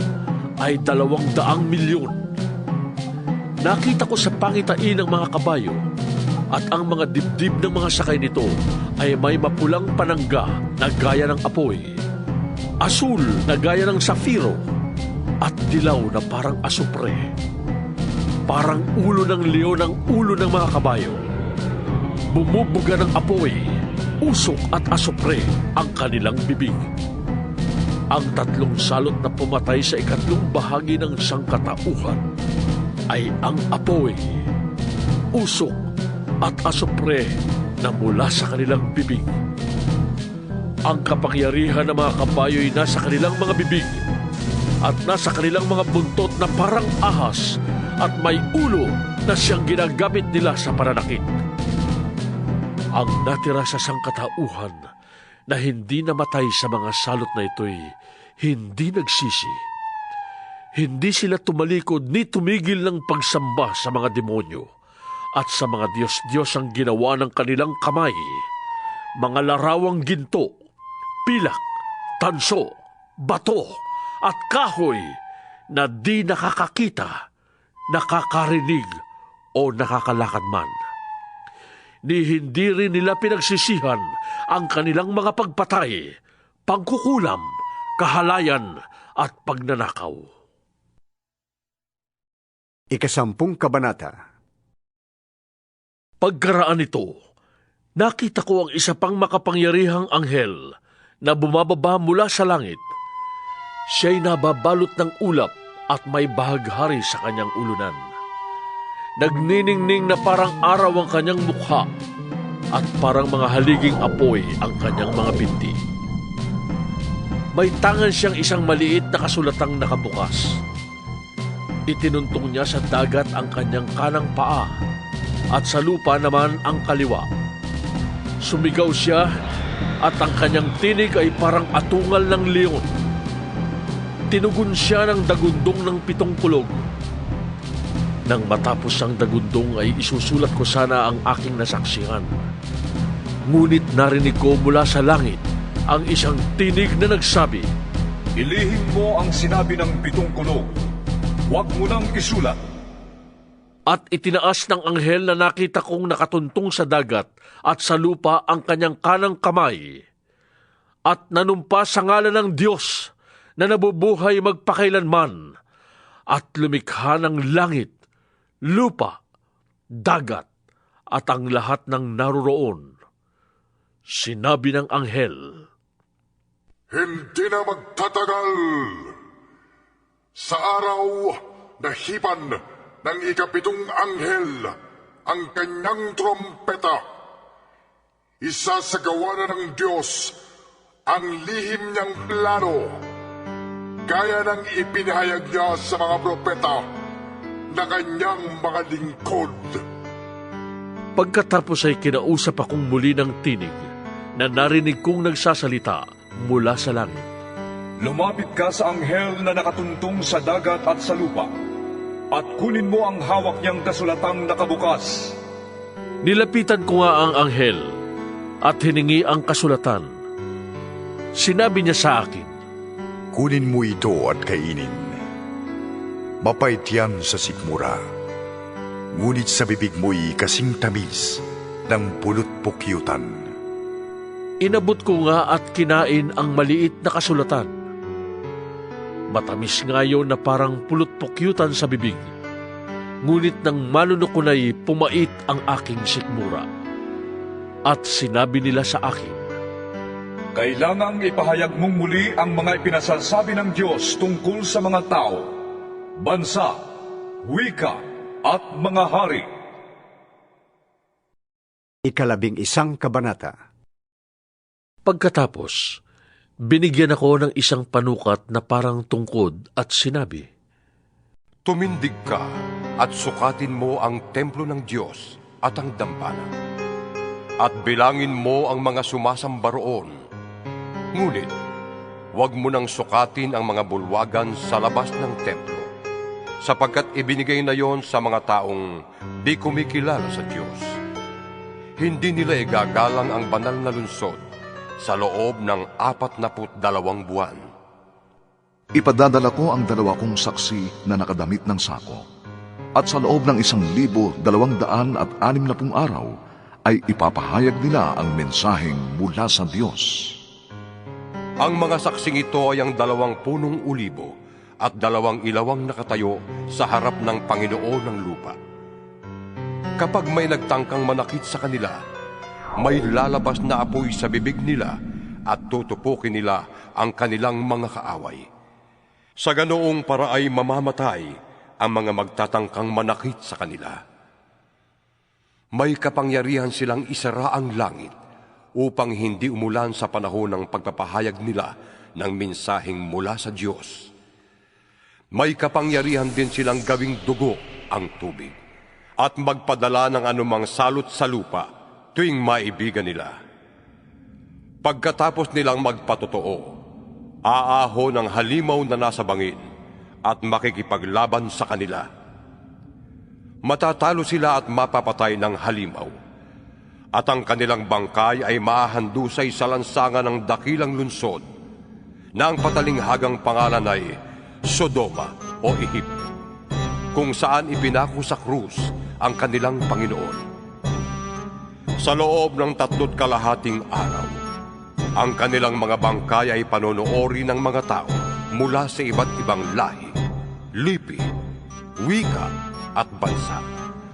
ay 200 milyon. Nakita ko sa pangitain ng mga kabayo at ang mga dibdib ng mga sakay nito ay may mapulang panangga na gaya ng apoy, asul na gaya ng safiro, at dilaw na parang asupre. Parang ulo ng leon ang ulo ng mga kabayo. Bumubuga ng apoy, usok at asupre ang kanilang bibig. Ang 3 salot na pumatay sa 3 bahagi ng sangkatauhan ay ang apoy, usok at asupre na mula sa kanilang bibig. Ang kapangyarihan ng mga kabayo ay nasa kanilang mga bibig at nasa kanilang mga buntot na parang ahas at may ulo na siyang ginagamit nila sa pananakit. Ang natira sa sangkatauhan na hindi namatay sa mga salot na ito'y hindi nagsisi. Hindi sila tumalikod ni tumigil ng pagsamba sa mga demonyo at sa mga Diyos-Diyos ang ginawa ng kanilang kamay, mga larawang ginto, pilak, tanso, bato at kahoy na di nakakakita, nakakarinig o nakakalakad man. Ni hindi rin nila pinagsisihan ang kanilang mga pagpatay, pangkukulam, kahalayan at pagnanakaw. 10 kabanata. Pagkaraan nito, nakita ko ang isa pang makapangyarihang anghel na bumababa mula sa langit. Siya'y nababalot ng ulap at may bahaghari sa kanyang ulunan. Nagniningning na parang araw ang kanyang mukha at parang mga haliging apoy ang kanyang mga binti. May tangan siyang isang maliit na kasulatang nakabukas. Itinuntong niya sa dagat ang kanyang kanang paa at sa lupa naman ang kaliwa. Sumigaw siya at ang kanyang tinig ay parang atungal ng leon. Tinugon siya ng dagundong ng 7 kulog. Nang matapos ang dagundong ay isusulat ko sana ang aking nasaksihan. Ngunit narinig ko mula sa langit ang isang tinig na nagsabi, Ilihim mo ang sinabi ng 7 kulog. Huwag mo nang isulat. At itinaas ng anghel na nakita kong nakatuntong sa dagat at sa lupa ang kanyang kanang kamay. At nanumpa sa ngalan ng Diyos na nabubuhay magpakailanman at lumikha ng langit, lupa, dagat at ang lahat ng naroroon. Sinabi ng anghel, Hindi na magtatagal. Sa araw na hipan ng 7 anghel ang kanyang trompeta, isasagawa na ng Diyos ang lihim niyang plano, gaya ng ipinahayag niya sa mga propeta na kanyang mga lingkod. Pagkatapos ay kinausap akong muli ng tinig na narinig kong nagsasalita mula sa langit. Lumapit ka sa anghel na nakatuntong sa dagat at sa lupa, at kunin mo ang hawak niyang kasulatang nakabukas. Nilapitan ko nga ang anghel, at hiningi ang kasulatan. Sinabi niya sa akin, "Kunin mo ito at kainin. Mapait yan sa sikmura, ngunit sa bibig mo'y kasing tamis ng pulot-pukyutan." Inabot ko nga at kinain ang maliit na kasulatan. Matamis nga yun na parang pulot-pukyutan sa bibig, ngunit nang malunok ko na'y pumait ang aking sikmura. At sinabi nila sa akin, Kailangang ipahayag mong muli ang mga ipinasasabi ng Diyos tungkol sa mga tao, bansa, wika, at mga hari. 11 kabanata. Pagkatapos, binigyan ako ng isang panukat na parang tungkod at sinabi, Tumindig ka at sukatin mo ang templo ng Diyos at ang dambana. At bilangin mo ang mga sumasamba roon. Ngunit, huwag mo nang sukatin ang mga bulwagan sa labas ng templo, sapagkat ibinigay na yon sa mga taong di kumikilala sa Diyos. Hindi nila igagalang ang banal na lungsod sa loob ng 42 buwan. Ipadadala ko ang 2 kong saksi na nakadamit ng sako, at sa loob ng 1,260 araw ay ipapahayag nila ang mensaheng mula sa Diyos. Ang mga saksing ito ay ang 2 punong ulibo at 2 ilawang nakatayo sa harap ng Panginoon ng lupa. Kapag may nagtangkang manakit sa kanila, may lalabas na apoy sa bibig nila at tutupukin nila ang kanilang mga kaaway. Sa ganoong para ay mamamatay ang mga magtatangkang manakit sa kanila. May kapangyarihan silang isara ang langit upang hindi umulan sa panahon ng pagpapahayag nila ng mensaheng mula sa Diyos. May kapangyarihan din silang gawing dugo ang tubig at magpadala ng anumang salot sa lupa tuwing maibigan nila. Pagkatapos nilang magpatotoo, aahon ng halimaw na nasa bangin at makikipaglaban sa kanila. Matatalo sila at mapapatay ng halimaw, at ang kanilang bangkay ay maahandusay sa lansangan ng dakilang lunsod na ang patalinghagang pangalan ay Sodoma o Ehipto, kung saan ipinako sa krus ang kanilang Panginoon. Sa loob ng 3 kalahating araw, ang kanilang mga bangkay ay panonoori ng mga tao mula sa iba't ibang lahi, lipi, wika at bansa,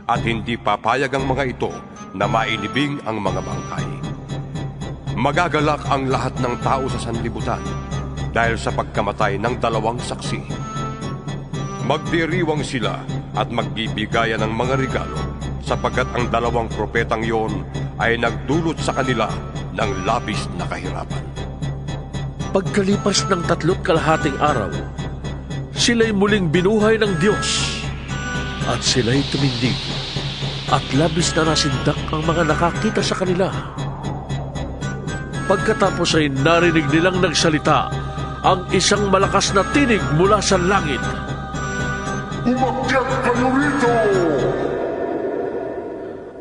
at hindi papayag ang mga ito na mailibing ang mga bangkay. Magagalak ang lahat ng tao sa sanlibutan dahil sa pagkamatay ng 2 saksi. Magdiriwang sila at magbibigayan ng mga regalo sapagkat ang 2 propetang yon ay nagdulot sa kanila ng labis na kahirapan. Pagkalipas ng 3 kalahating araw, sila'y muling binuhay ng Diyos at sila'y tumindig at labis na nasindak ang mga nakakita sa kanila. Pagkatapos ay narinig nilang nagsalita ang isang malakas na tinig mula sa langit. Umakyat kayo rito!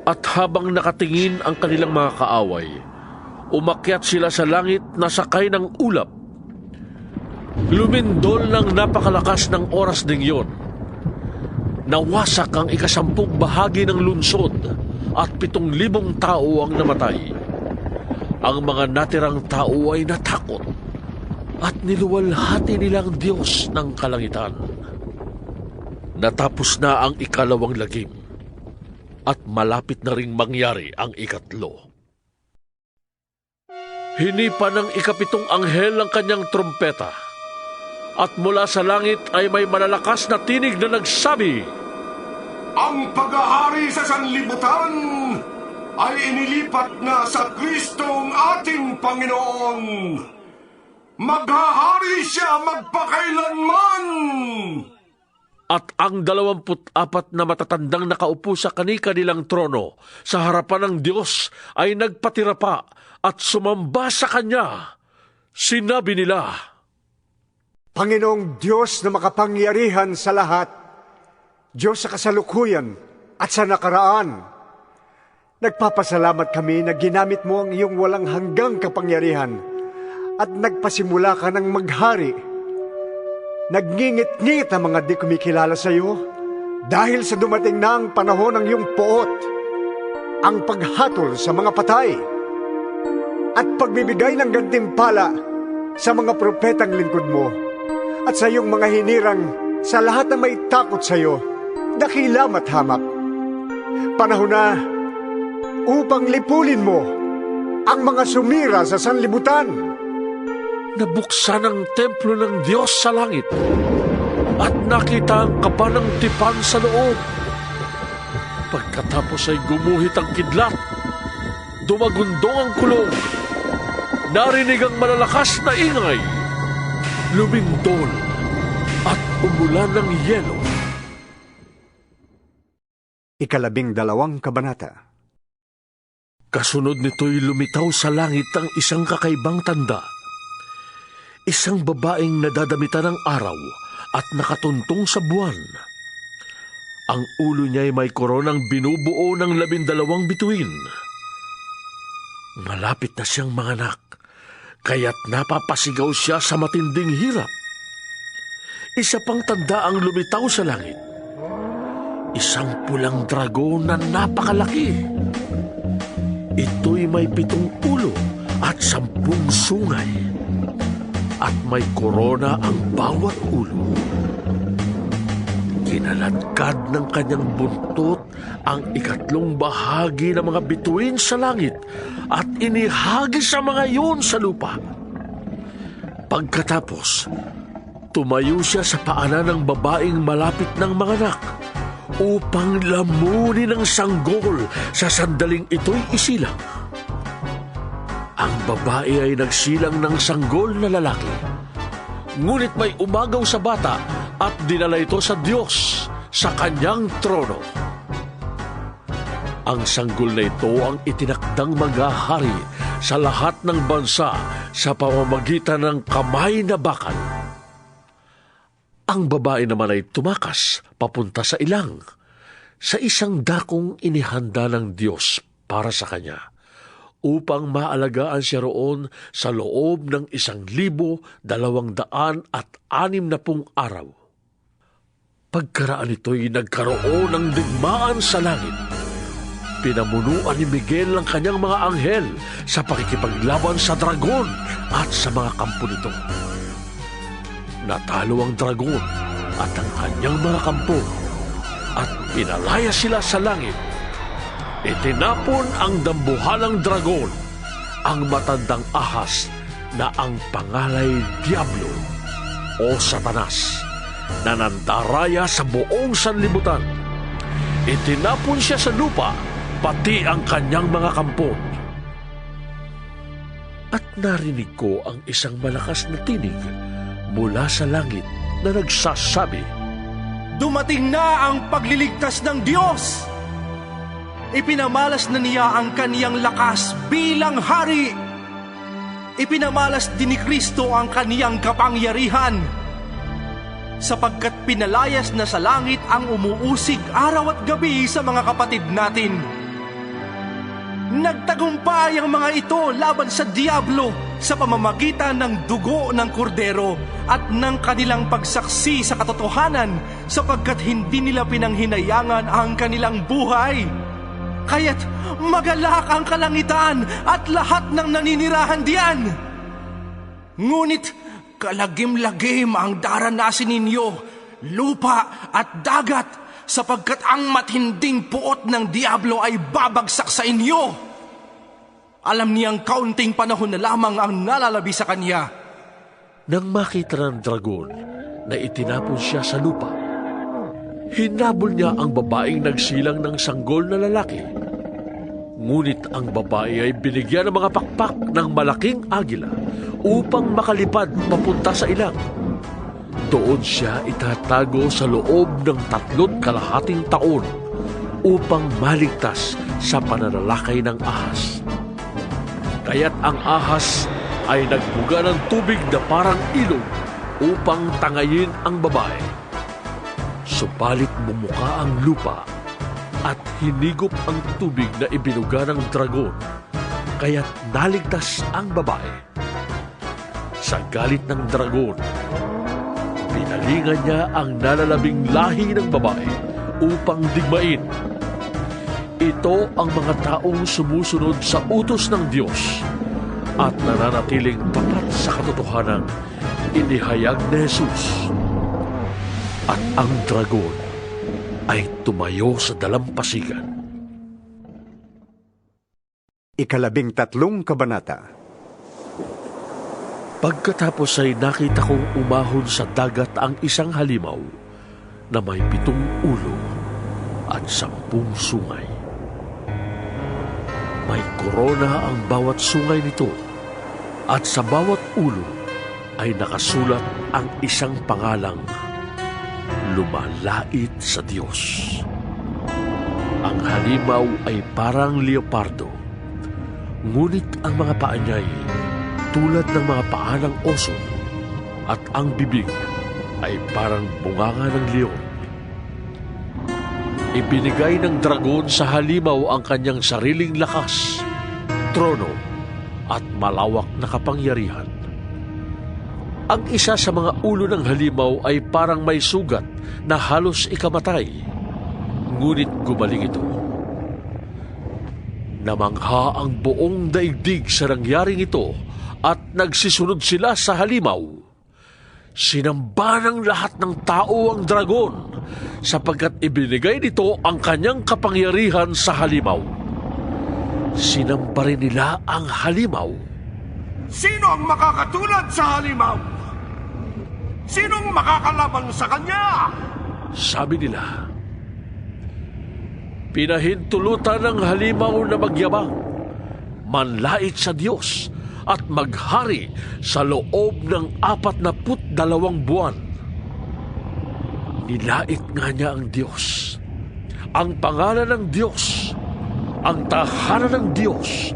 At habang nakatingin ang kanilang mga kaaway, umakyat sila sa langit na sakay ng ulap. Lumindol ng napakalakas ng oras ding yon. Nawasak ang 10 bahagi ng lunsod at 7,000 tao ang namatay. Ang mga natirang tao ay natakot at niluwalhati nilang Diyos ng kalangitan. Natapos na ang 2 lagim at malapit na ring mangyari ang 3. Hinipa ng 7 anghel ang kanyang trumpeta, at mula sa langit ay may malalakas na tinig na nagsabi, Ang paghahari sa sanlibutan ay inilipat na sa Kristong ating Panginoon. Maghahari siya magpakailanman! At ang 24 na matatandang nakaupo sa kani-kanilang trono sa harapan ng Diyos ay nagpatira pa at sumamba sa Kanya. Sinabi nila, Panginoong Diyos na makapangyarihan sa lahat, Diyos sa kasalukuyan at sa nakaraan, Nagpapasalamat kami na ginamit mo ang iyong walang hanggang kapangyarihan at nagpasimula ka ng maghari. Nagngingit-ngit ang mga di kumikilala sa iyo dahil sa dumating na ang panahon ng iyong poot, ang paghatol sa mga patay, at pagbibigay ng gantimpala sa mga propetang lingkod mo at sa iyong mga hinirang sa lahat na may takot sa iyo, dakilam at hamak. Panahon na upang lipulin mo ang mga sumira sa sanlibutan. Nabuksan ang templo ng Diyos sa langit at nakita ang kaba ng tipan sa loob. Pagkatapos ay gumuhit ang kidlat, dumagundong ang kulong, narinig ang malalakas na ingay, lumindol at umulan ng yelo. 12 kabanata. Kasunod nito'y lumitaw sa langit ang isang kakaibang tanda. Isang babaeng nadadamitan ng araw at nakatuntong sa buwan. Ang ulo niya'y may koronang binubuo ng 12 bituin. Malapit na siyang manganak, kaya't napapasigaw siya sa matinding hirap. Isa pang tanda ang lumitaw sa langit. Isang pulang dragon na napakalaki. Ito'y may 7 ulo at 10 sungay. At may korona ang bawat ulo. Kinaladkad ng kanyang buntot ang 3 bahagi ng mga bituin sa langit at inihagis sa mga iyon sa lupa. Pagkatapos, tumayo siya sa paanan ng babaeng malapit ng manganak upang lamunin ang sanggol sa sandaling ito'y isilang. Ang babae ay nagsilang ng sanggol na lalaki. Ngunit may umagaw sa bata at dinala ito sa Diyos sa kanyang trono. Ang sanggol na ito ang itinakdang maghahari sa lahat ng bansa sa pamamagitan ng kamay na bakal. Ang babae naman ay tumakas papunta sa ilang, sa isang dakong inihanda ng Diyos para sa kanya, upang maalagaan siya roon sa loob ng 1,260 araw. Pagkaraan nito'y nagkaroon ng digmaan sa langit. Pinamunuan ni Miguel ang kanyang mga anghel sa pakikipaglaban sa dragon at sa mga kampo nito. Natalo ang dragon at ang kanyang mga kampo at pinalaya sila sa langit. Itinapon ang dambuhalang dragon, ang matandang ahas na ang pangalay Diablo o Satanas, na nandaraya sa buong sanlibutan. Itinapon siya sa lupa, pati ang kanyang mga kampo. At narinig ko ang isang malakas na tinig mula sa langit na nagsasabi, "Dumating na ang pagliligtas ng Diyos! Ipinamalas na niya ang kaniyang lakas bilang hari. Ipinamalas din ni Kristo ang kaniyang kapangyarihan, sapagkat pinalayas na sa langit ang umuusig araw at gabi sa mga kapatid natin. Nagtagumpay ang mga ito laban sa Diablo sa pamamagitan ng dugo ng kordero at ng kanilang pagsaksi sa katotohanan, sapagkat hindi nila pinanghinayangan ang kanilang buhay. Kaya't magalak ang kalangitan at lahat ng naninirahan diyan. Ngunit kalagim-lagim ang daranasin ninyo, lupa at dagat, sapagkat ang matinding puot ng Diablo ay babagsak sa inyo. Alam niyang kaunting panahon na lamang ang nalalabi sa kanya." Nang makita ng dragon na itinapon siya sa lupa, hinabol niya ang babaeng nagsilang ng sanggol na lalaki. Ngunit ang babae ay binigyan ng mga pakpak ng malaking agila upang makalipad papunta sa ilang. Doon siya itatago sa loob ng 3.5 taon upang maligtas sa pananalakay ng ahas. Kaya't ang ahas ay nagbuga ng tubig na parang ilog upang tangayin ang babae. Subalit bumuka ang lupa at hinigop ang tubig na ibinuga ng dragon, kaya't naligtas ang babae. Sa galit ng dragon, pinalingan niya ang nalalabing lahi ng babae upang digmain. Ito ang mga taong sumusunod sa utos ng Diyos at nananatiling tapat sa katotohanan inihayag ni Jesus. At ang dragon ay tumayo sa dalampasigan. 13 kabanata. Pagkatapos ay nakita kong umahon sa dagat ang isang halimaw na may 7 ulo at 10 sungay. May korona ang bawat sungay nito at sa bawat ulo ay nakasulat ang isang pangalang lumalait sa Diyos. Ang halimaw ay parang leopardo, ngunit ang mga paa niya ay tulad ng mga paa ng oso at ang bibig ay parang bunganga ng leon. Ibinigay ng dragon sa halimaw ang kanyang sariling lakas, trono at malawak na kapangyarihan. Ang isa sa mga ulo ng halimaw ay parang may sugat na halos ikamatay, ngunit gumaling ito. Namangha ang buong daigdig sa nangyaring ito at nagsisunod sila sa halimaw. Sinamba ng lahat ng tao ang dragon sapagkat ibinigay nito ang kanyang kapangyarihan sa halimaw. Sinamba rin nila ang halimaw. Sino ang makakatulad sa halimaw? Sinong makakalaban sa kanya? Sabi nila. Pinahintulutan ng halimaw na magyabang, manlait sa Diyos at maghari sa loob ng 42 buwan. Nilait nga niya ang Diyos, ang pangalan ng Diyos, ang tahanan ng Diyos,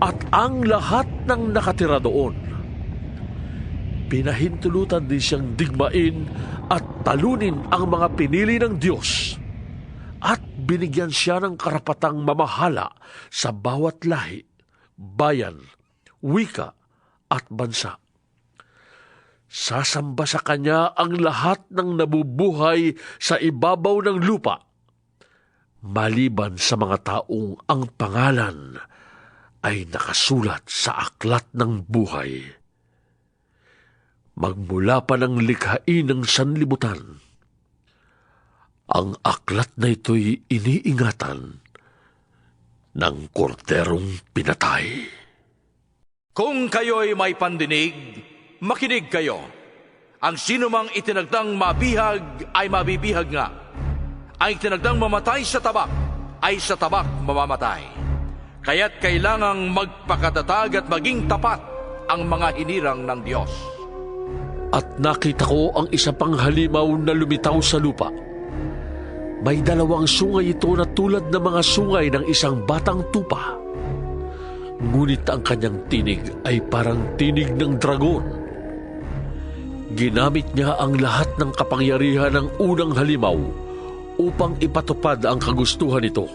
at ang lahat ng nakatira doon. Pinahintulutan din siyang digmain at talunin ang mga pinili ng Diyos, at binigyan siya ng karapatang mamahala sa bawat lahi, bayan, wika at bansa. Sasamba sa kanya ang lahat ng nabubuhay sa ibabaw ng lupa, maliban sa mga taong ang pangalan ay nakasulat sa aklat ng buhay. Magmula pa ng likhain ng sanlibutan, ang aklat na ito'y iniingatan ng korderong pinatay. Kung kayo'y may pandinig, makinig kayo. Ang sinumang itinagdang mabihag ay mabibihag nga. Ang itinagdang mamatay sa tabak ay sa tabak mamamatay. Kaya't kailangang magpakatatag at maging tapat ang mga hinirang ng Diyos. At nakita ko ang isa pang halimaw na lumitaw sa lupa. May 2 sungay ito na tulad ng mga sungay ng isang batang tupa. Ngunit ang kanyang tinig ay parang tinig ng dragon. Ginamit niya ang lahat ng kapangyarihan ng unang halimaw upang ipatupad ang kagustuhan nito.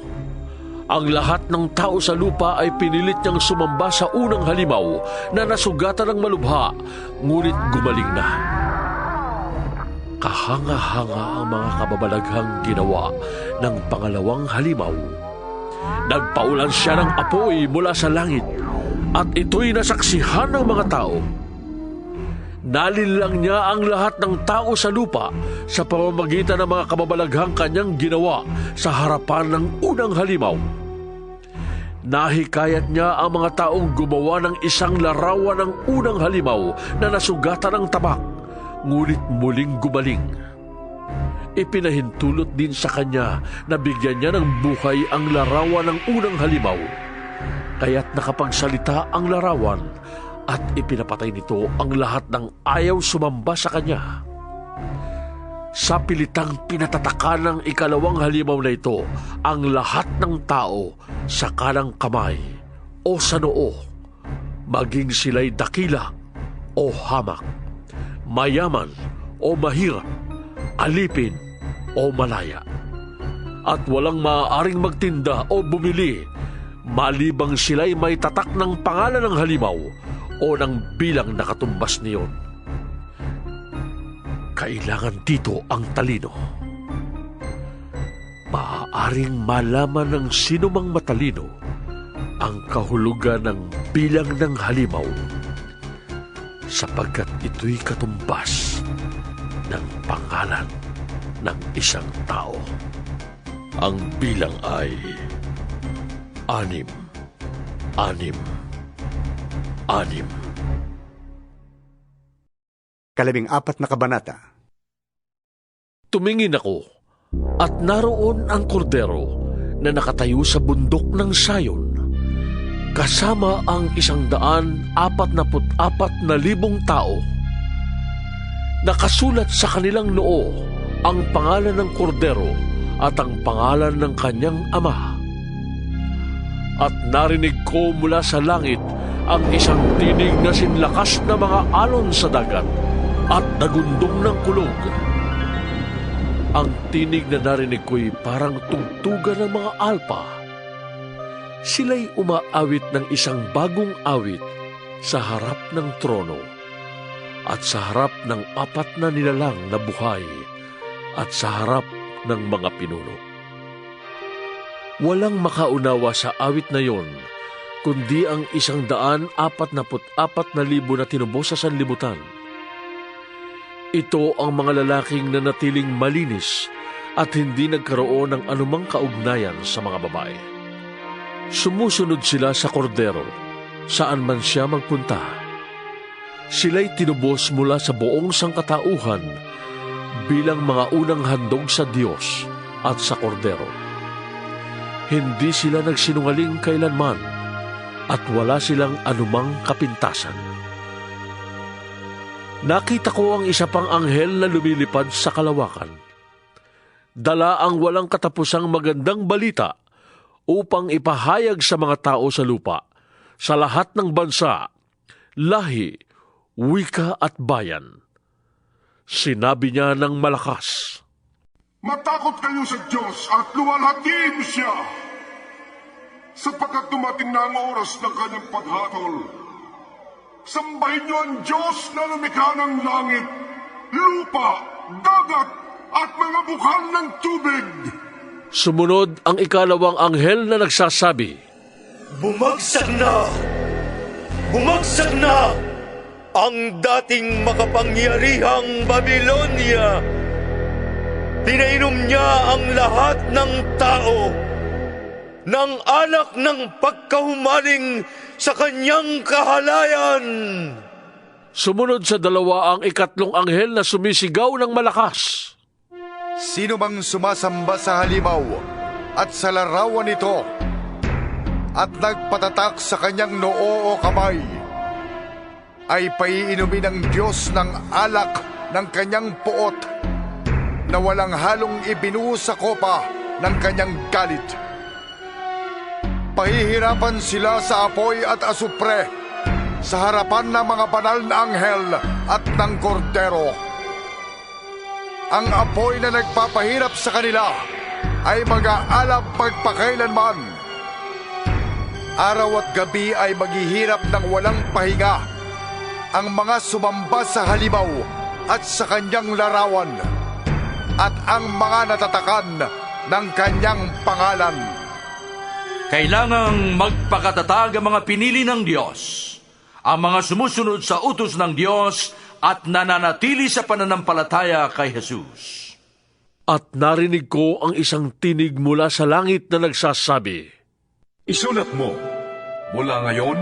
Ang lahat ng tao sa lupa ay pinilit niyang sumamba sa unang halimaw na nasugatan ng malubha, ngunit gumaling na. Kahanga-hanga ang mga kababalaghang ginawa ng pangalawang halimaw. Nagpaulan siya ng apoy mula sa langit at ito'y nasaksihan ng mga tao. Nalinlang niya ang lahat ng tao sa lupa sa pamamagitan ng mga kababalaghang kanyang ginawa sa harapan ng unang halimaw. Nahikayat niya ang mga taong gumawa ng isang larawan ng unang halimaw na nasugatan ng tabak, ngunit muling gumaling. Ipinahintulot din sa kanya na bigyan niya ng buhay ang larawan ng unang halimaw. Kaya't nakapagsalita ang larawan at ipinapatay nito ang lahat ng ayaw sumamba sa kanya. Sa pilitang pinatataka ng ikalawang halimaw na ito ang lahat ng tao sa kanang kamay o sa noo, maging sila'y dakila o hamak, mayaman o mahirap, alipin o malaya. at walang maaaring magtinda o bumili malibang sila'y may tatak ng pangalan ng halimaw o ng bilang na katumbas niyon. Kailangan dito ang talino. Maaaring malaman ng sinumang matalino ang kahulugan ng bilang ng halimaw sapagkat ito'y katumbas ng pangalan ng isang tao. Ang bilang ay 6, 6, 6. 14 na kabanata. Tumingin ako at naroon ang kordero na nakatayo sa bundok ng Sayon, kasama ang 144,000 tao. Nakasulat sa kanilang noo ang pangalan ng kordero at ang pangalan ng kanyang ama. At narinig ko mula sa langit ang isang tinig na sinlakas na mga alon sa dagat at nagundong ng kulog. Ang tinig na narinig ko'y parang tugtugan ng mga alpa. Sila'y umaawit ng isang bagong awit sa harap ng trono at sa harap ng 4 na nilalang na buhay at sa harap ng mga pinuno. Walang makaunawa sa awit na yon, kundi ang 144,000 na tinubos sa sanlibutan. Ito ang mga lalaking nanatiling malinis at hindi nagkaroon ng anumang kaugnayan sa mga babae. Sumusunod sila sa kordero, saan man siya magpunta. Sila'y tinubos mula sa buong sangkatauhan bilang mga unang handog sa Diyos at sa kordero. Hindi sila nagsinungaling kailanman at wala silang anumang kapintasan. Nakita ko ang isa pang anghel na lumilipad sa kalawakan. Dala ang walang katapusang magandang balita upang ipahayag sa mga tao sa lupa, sa lahat ng bansa, lahi, wika at bayan. Sinabi niya ng malakas, "Matakot kayo sa Diyos at luwalhatiin siya, sapagkat dumating na ang oras ng kanyang paghatol. Sambahin niyo ang Diyos na lumikha ng langit, lupa, dagat, at mga bukal ng tubig." Sumunod ang ikalawang anghel na nagsasabi, Bumagsak na! Bumagsak na! Ang dating makapangyarihang Babilonia! Pinainom niya ang lahat ng tao ng alak ng pagkahumaling sa kanyang kahalayan. Sumunod sa dalawa ang ikatlong anghel na sumisigaw ng malakas, Sino mang sumasamba sa halimaw at sa larawan nito at nagpatatak sa kanyang noo o kamay ay paiinumin ng Diyos ng alak ng kanyang puot na walang halong ibinuhos sa kopa ng kanyang galit. Pahihirapan sila sa apoy at asupre sa harapan ng mga banal na anghel at ng kordero. Ang apoy na nagpapahirap sa kanila ay mag-aalab magpakailanman. Araw at gabi ay maghihirap ng walang pahinga ang mga sumamba sa halimaw at sa kanyang larawan at ang mga natatakan ng kanyang pangalan. Kailangang magpakatatag ang mga pinili ng Diyos, ang mga sumusunod sa utos ng Diyos at nananatili sa pananampalataya kay Jesus. At narinig ko ang isang tinig mula sa langit na nagsasabi, Isulat mo, mula ngayon,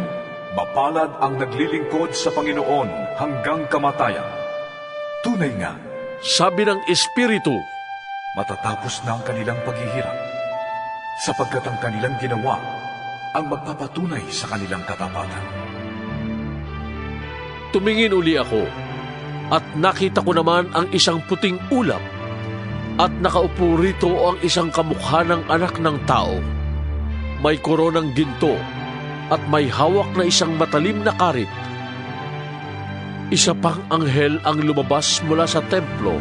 mapalad ang naglilingkod sa Panginoon hanggang kamatayan. Tunay nga, sabi ng Espiritu, matatapos na ang kanilang paghihirap, sapagkat ang kanilang ginawa ang magpapatunay sa kanilang katapatan. Tumingin uli ako, at nakita ko naman ang isang puting ulap, at nakaupo rito ang isang kamukha ng anak ng tao. May koronang ginto, at may hawak na isang matalim na karit. Isa pang anghel ang lumabas mula sa templo,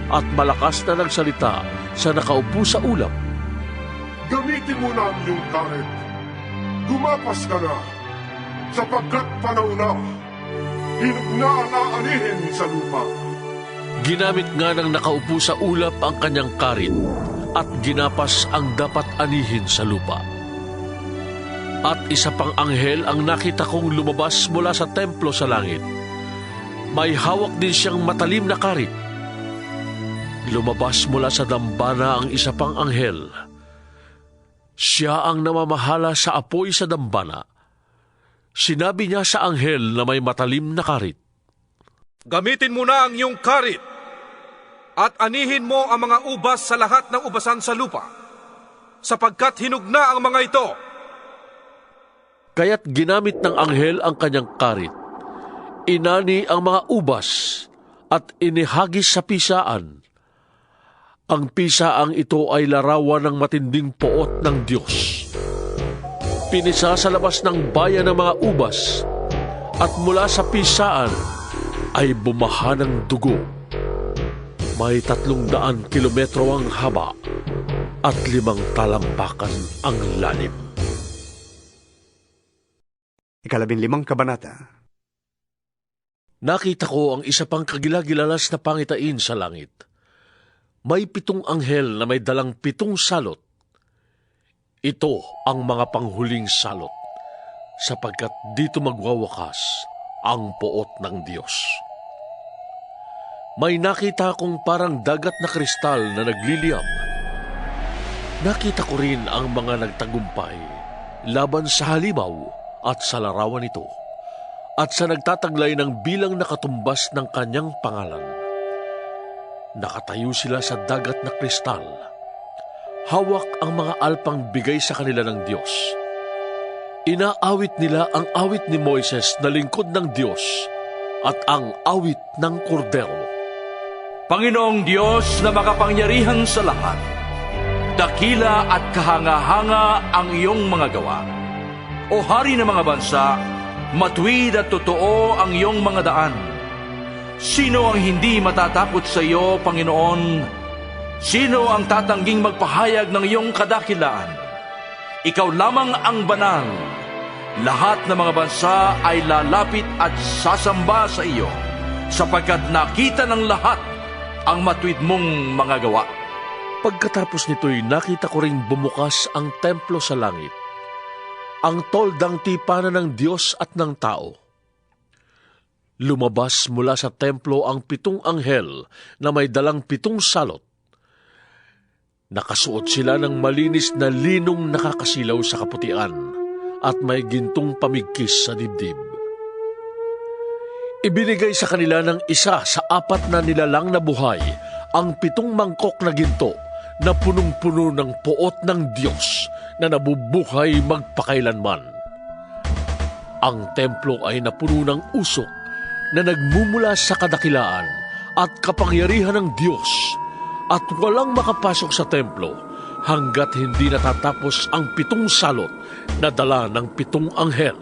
at malakas na nagsalita sa nakaupo sa ulap. Gamitin mo na ang iyong karet. Gumapas ka na, sapagkat panahon na. Hinog na ang aanihin sa lupa. Ginamit nga ng nakaupo sa ulap ang kanyang karit at ginapas ang dapat anihin sa lupa. At isa pang anghel ang nakita kong lumabas mula sa templo sa langit. May hawak din siyang matalim na karit. Lumabas mula sa dambana ang isa pang anghel. Siya ang namamahala sa apoy sa dambana. Sinabi niya sa anghel na may matalim na karit, Gamitin mo na ang iyong karit at anihin mo ang mga ubas sa lahat ng ubasan sa lupa, sapagkat hinog na ang mga ito. Kaya't ginamit ng anghel ang kanyang karit. Inani ang mga ubas at inihagis sa pisaan. Ang pisaang ito ay larawan ng matinding poot ng Diyos. Pinisa sa labas ng bayan ng mga ubas at mula sa pisaan ay bumaha ng dugo. May 300 kilometro ang haba at 5 talampakan ang lalim. 15 kabanata. Nakita ko ang isa pang kagilagilalas na pangitain sa langit. May 7 anghel na may dalang 7 salot. Ito ang mga panghuling salot, sapagkat dito magwawakas ang poot ng Diyos. May nakita akong parang dagat na kristal na nagliliyab. Nakita ko rin ang mga nagtagumpay laban sa halimaw at sa larawan nito, at sa nagtataglay ng bilang nakatumbas ng kanyang pangalan. Nakatayo sila sa dagat na kristal. Hawak ang mga alpang bigay sa kanila ng Diyos. Inaawit nila ang awit ni Moises na lingkod ng Diyos at ang awit ng Kordero. Panginoong Diyos na makapangyarihan sa lahat, dakila at kahanga-hanga ang iyong mga gawa. O Hari ng mga bansa, matuwid at totoo ang iyong mga daan. Sino ang hindi matatakot sa iyo, Panginoon? Sino ang tatangging magpahayag ng iyong kadakilaan? Ikaw lamang ang banal. Lahat ng mga bansa ay lalapit at sasamba sa iyo, sapagkat nakita ng lahat ang matuwid mong mga gawa. Pagkatapos nito'y nakita ko ring bumukas ang templo sa langit, ang toldang tipanan ng Diyos at ng tao. Lumabas mula sa templo ang 7 anghel na may dalang 7 salot. Nakasuot sila ng malinis na linong nakakasilaw sa kaputian at may gintong pamigkis sa dibdib. Ibinigay sa kanila ng isa sa 4 na nilalang na buhay ang 7 mangkok na ginto na punong-puno ng poot ng Diyos na nabubuhay magpakailanman. Ang templo ay napuno ng usok na nagmumula sa kadakilaan at kapangyarihan ng Diyos, at walang makapasok sa templo hanggat hindi natatapos ang 7 salot na dala ng 7 anghel.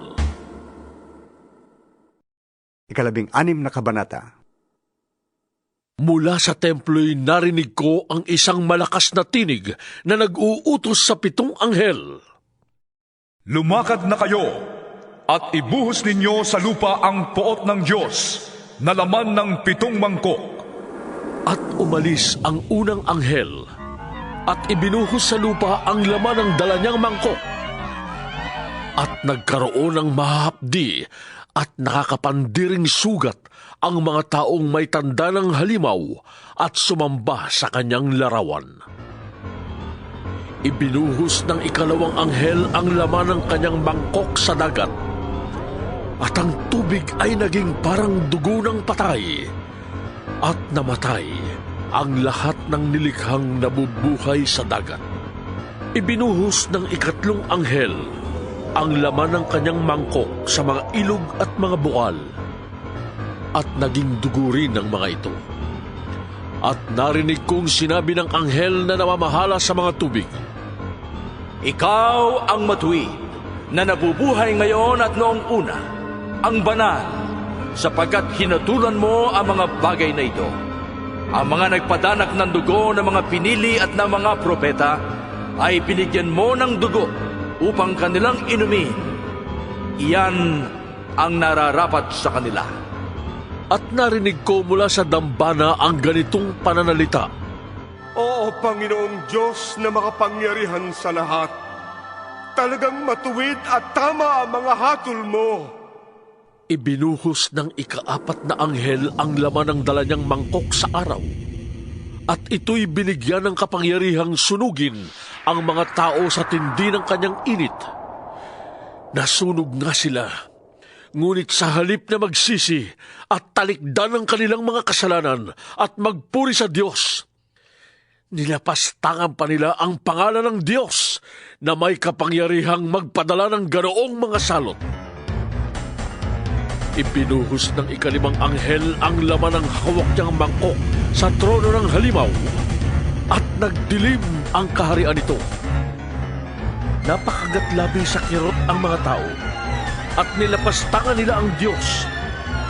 16 na kabanata. Mula sa templo'y narinig ko ang isang malakas na tinig na nag-uutos sa 7 anghel. Lumakad na kayo at ibuhos ninyo sa lupa ang poot ng Diyos na laman ng 7 mangkok. At umalis ang unang anghel at ibinuhos sa lupa ang laman ng dala niyang mangkok. At nagkaroon ng mahapdi at nakakapandiring sugat ang mga taong may tanda ng halimaw at sumamba sa kanyang larawan. Ibinuhos ng 2 anghel ang laman ng kanyang mangkok sa dagat, at ang tubig ay naging parang dugo ng patay, at namatay ang lahat ng nilikhang nabubuhay sa dagat. Ibinuhos ng 3 anghel ang laman ng kanyang mangkok sa mga ilog at mga bukal, at naging dugo rin ang mga ito. At narinig kong sinabi ng anghel na namamahala sa mga tubig, Ikaw ang matuwid na nabubuhay ngayon at noong una, ang banal, sapagkat hinatulan mo ang mga bagay na ito. Ang mga nagpadanak ng dugo ng mga pinili at ng mga propeta, ay binigyan mo ng dugo upang kanilang inumin. Iyan ang nararapat sa kanila. At narinig ko mula sa dambana ang ganitong pananalita. Oo, Panginoong Diyos na makapangyarihan sa lahat. Talagang matuwid at tama ang mga hatol mo. Ibinuhos ng ikaapat na anghel ang laman ng dala niyang mangkok sa araw. At ito'y binigyan ng kapangyarihang sunugin ang mga tao sa tindi ng kanyang init. Nasunog nga sila, ngunit sa halip na magsisi at talikdan ang kanilang mga kasalanan at magpuri sa Diyos, nilapastangan pa nila ang pangalan ng Diyos na may kapangyarihang magpadala ng ganoong mga salot. Ibinuhos ng ikalimang anghel ang laman ng hawak niyang mangkok sa trono ng halimaw at nagdilim ang kaharian nito. Napakagatlabi sa kirot ang mga tao at nilapastangan nila ang Diyos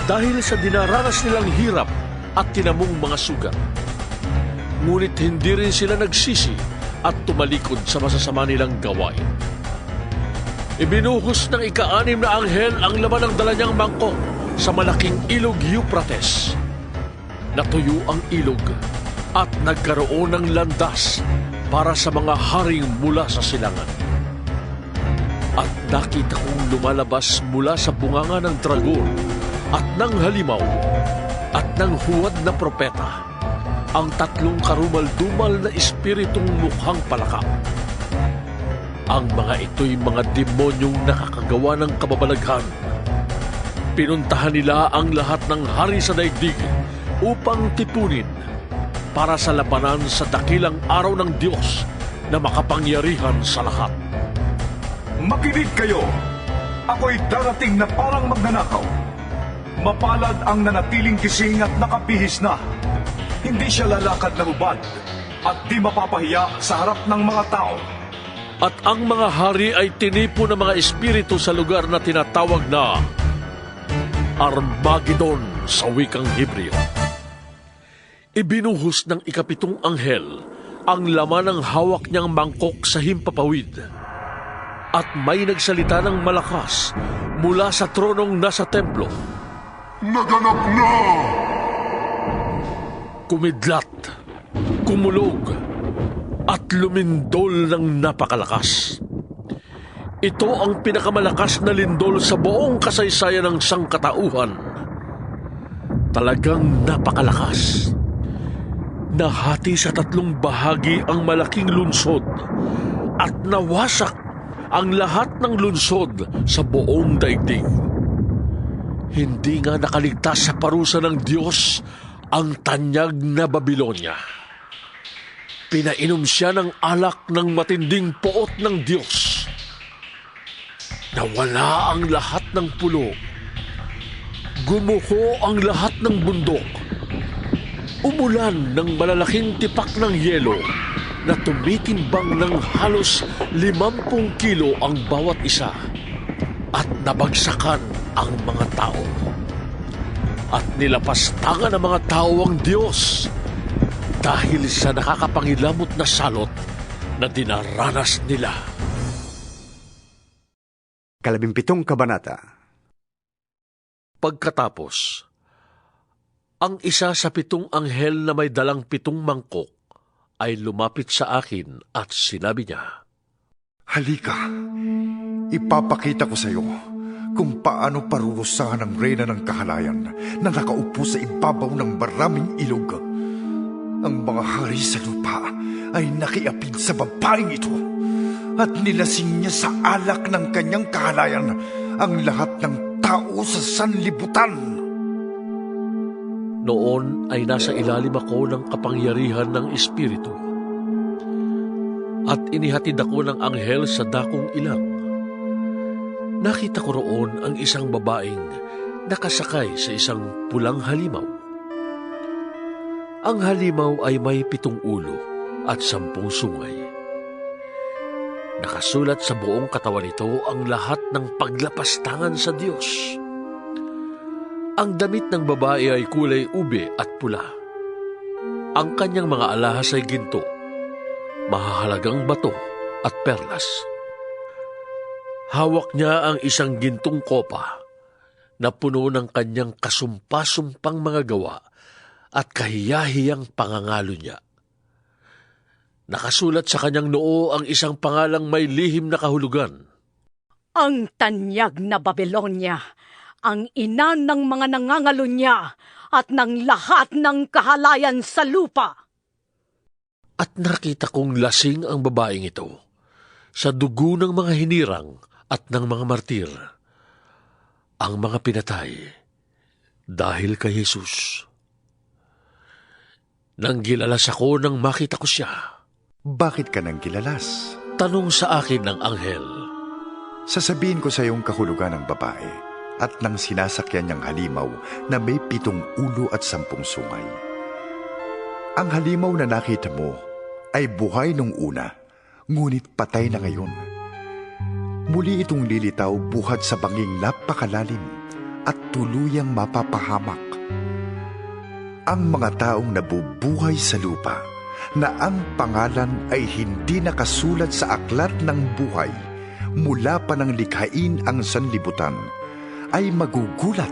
dahil sa dinaranas nilang hirap at tinamong mga sugat. Ngunit hindi rin sila nagsisi at tumalikod sa masasama nilang gawain. Ibinuhos ng ika-6 na anghel ang laman ng dala niyang mangkok sa malaking ilog Euphrates. Natuyo ang ilog at nagkaroon ng landas para sa mga haring mula sa silangan. At nakita kong lumalabas mula sa bunganga ng dragon at ng halimaw at ng huwad na propeta ang 3 karumal-dumal na espiritong mukhang palaka. Ang mga ito'y mga demonyong nakakagawa ng kababalaghan. Pinuntahan nila ang lahat ng hari sa daigdig upang tipunin para sa labanan sa dakilang araw ng Diyos na makapangyarihan sa lahat. Makinig kayo! Ako'y darating na parang magnanakaw. Mapalad ang nanatiling gising at nakabihis na. Hindi siya lalakad na hubad at di mapapahiya sa harap ng mga tao. At ang mga hari ay tinipo ng mga espiritu sa lugar na tinatawag na Armageddon sa wikang Hebreo. Ibinuhos ng ika-7 anghel ang laman ng hawak niyang mangkok sa himpapawid. At may nagsalita ng malakas mula sa tronong nasa templo. Naganap na! Kumidlat, kumulog, at lumindol ng napakalakas. Ito ang pinakamalakas na lindol sa buong kasaysayan ng sangkatauhan. Talagang napakalakas. Nahati sa 3 bahagi ang malaking lunsod at nawasak ang lahat ng lunsod sa buong daigdig. Hindi nga nakaligtas sa parusa ng Diyos ang tanyag na Babilonya. Pinainom siya ng alak ng matinding poot ng Diyos. Nawala ang lahat ng pulo. Gumuho ang lahat ng bundok. Umulan ng malalaking tipak ng yelo na tumitimbang ng halos 50 kilo ang bawat isa at nabagsakan ang mga tao. At nilapastangan ng mga tao ang Diyos dahil sa nakakapangilamot na salot na dinaranas nila. 17 kabanata. Pagkatapos, ang isa sa 7 anghel na may dalang 7 mangkok ay lumapit sa akin at sinabi niya, Halika, ipapakita ko sa iyo kung paano parurusahan ang reyna ng kahalayan na nakaupo sa ibabaw ng maraming ilog. Ang mga hari sa lupa ay nakiapid sa babaeng ito at nilasing niya sa alak ng kanyang kahalayan ang lahat ng tao sa sanlibutan. Noon ay nasa ilalim ako ng kapangyarihan ng Espiritu at inihatid ako ng anghel sa dakong ilang. Nakita ko roon ang isang babaeng nakasakay sa isang pulang halimaw. Ang halimaw ay may 7 ulo at 10 sungay. Nakasulat sa buong katawan nito ang lahat ng paglapastangan sa Diyos. Ang damit ng babae ay kulay ube at pula. Ang kanyang mga alahas ay ginto, mahahalagang bato at perlas. Hawak niya ang isang gintong kopa na puno ng kanyang kasumpa-sumpang mga gawa at kahiyahiyang pangangalo niya. Nakasulat sa kanyang noo ang isang pangalang may lihim na kahulugan. Ang tanyag na Babylonia, ang ina ng mga nangangalo niya at ng lahat ng kahalayan sa lupa. At nakita kong lasing ang babaeng ito sa dugo ng mga hinirang at ng mga martir, ang mga pinatay dahil kay Jesus. Nang gilalas ako nang makita ko siya. Bakit ka nang gilalas? Tanong sa akin ng anghel. Sasabihin ko sa iyong kahulugan ng babae at ng sinasakyan niyang halimaw na may 7 ulo at 10 sungay. Ang halimaw na nakita mo ay buhay nung una, ngunit patay na ngayon. Muli itong lilitaw buhat sa banging napakalalim at tuluyang mapapahamak. Ang mga taong nabubuhay sa lupa na ang pangalan ay hindi nakasulat sa aklat ng buhay mula pa nang likhain ang sanlibutan, ay magugulat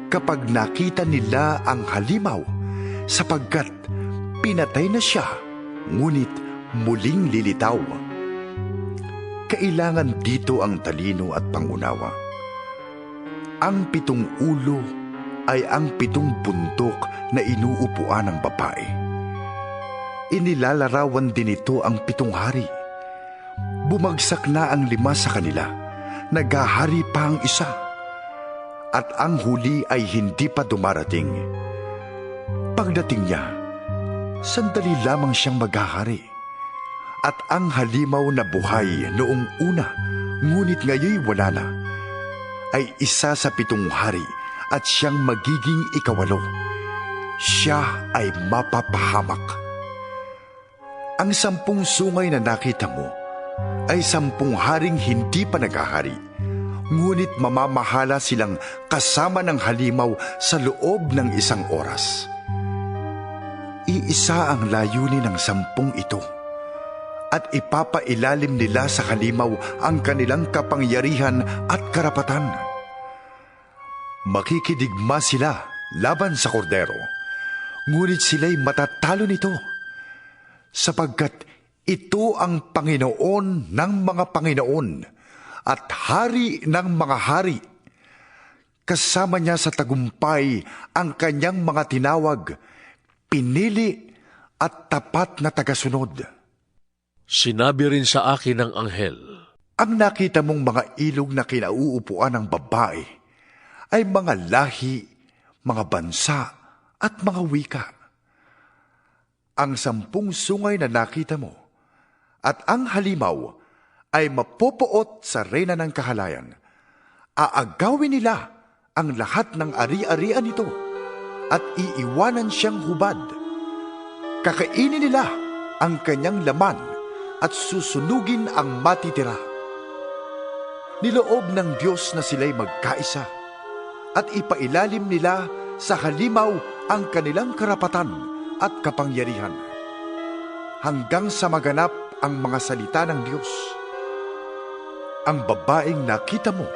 kapag nakita nila ang halimaw, sapagkat pinatay na siya, ngunit muling lilitaw. Kailangan dito ang talino at pangunawa. Ang 7 ulo ay ang 7 bundok na inuupuan ng babae. Inilalarawan din ito ang 7 hari. Bumagsak na ang 5 sa kanila, naghahari pa ang isa, at ang huli ay hindi pa dumarating. Pagdating niya, sandali lamang siyang maghahari, at ang halimaw na buhay noong una, ngunit ngayoy wala na, ay isa sa 7 hari at siyang magiging ika-8. Siya ay mapapahamak. Ang 10 sungay na nakita mo ay 10 haring hindi pa naghahari, ngunit mamamahala silang kasama ng halimaw sa loob ng 1 oras. Iisa ang layunin ng 10 ito, at ipapailalim nila sa halimaw ang kanilang kapangyarihan at karapatan. Makikidigma sila laban sa kordero, ngunit sila'y matatalo nito, sapagkat ito ang Panginoon ng mga Panginoon at Hari ng mga hari. Kasama niya sa tagumpay ang kanyang mga tinawag, pinili at tapat na tagasunod. Sinabi rin sa akin ng anghel, ang nakita mong mga ilog na kinauupuan ng babae ay mga lahi, mga bansa at mga wika. Ang 10 sungay na nakita mo at ang halimaw ay mapopoot sa reyna ng kahalayan. Aagawin nila ang lahat ng ari-arian nito at iiwanan siyang hubad. Kakainin nila ang kanyang laman at susunugin ang matitira. Niloob ng Diyos na sila'y magkaisa at ipailalim nila sa halimaw ang kanilang karapatan at kapangyarihan, hanggang sa maganap ang mga salita ng Diyos. Ang babaeng nakita mo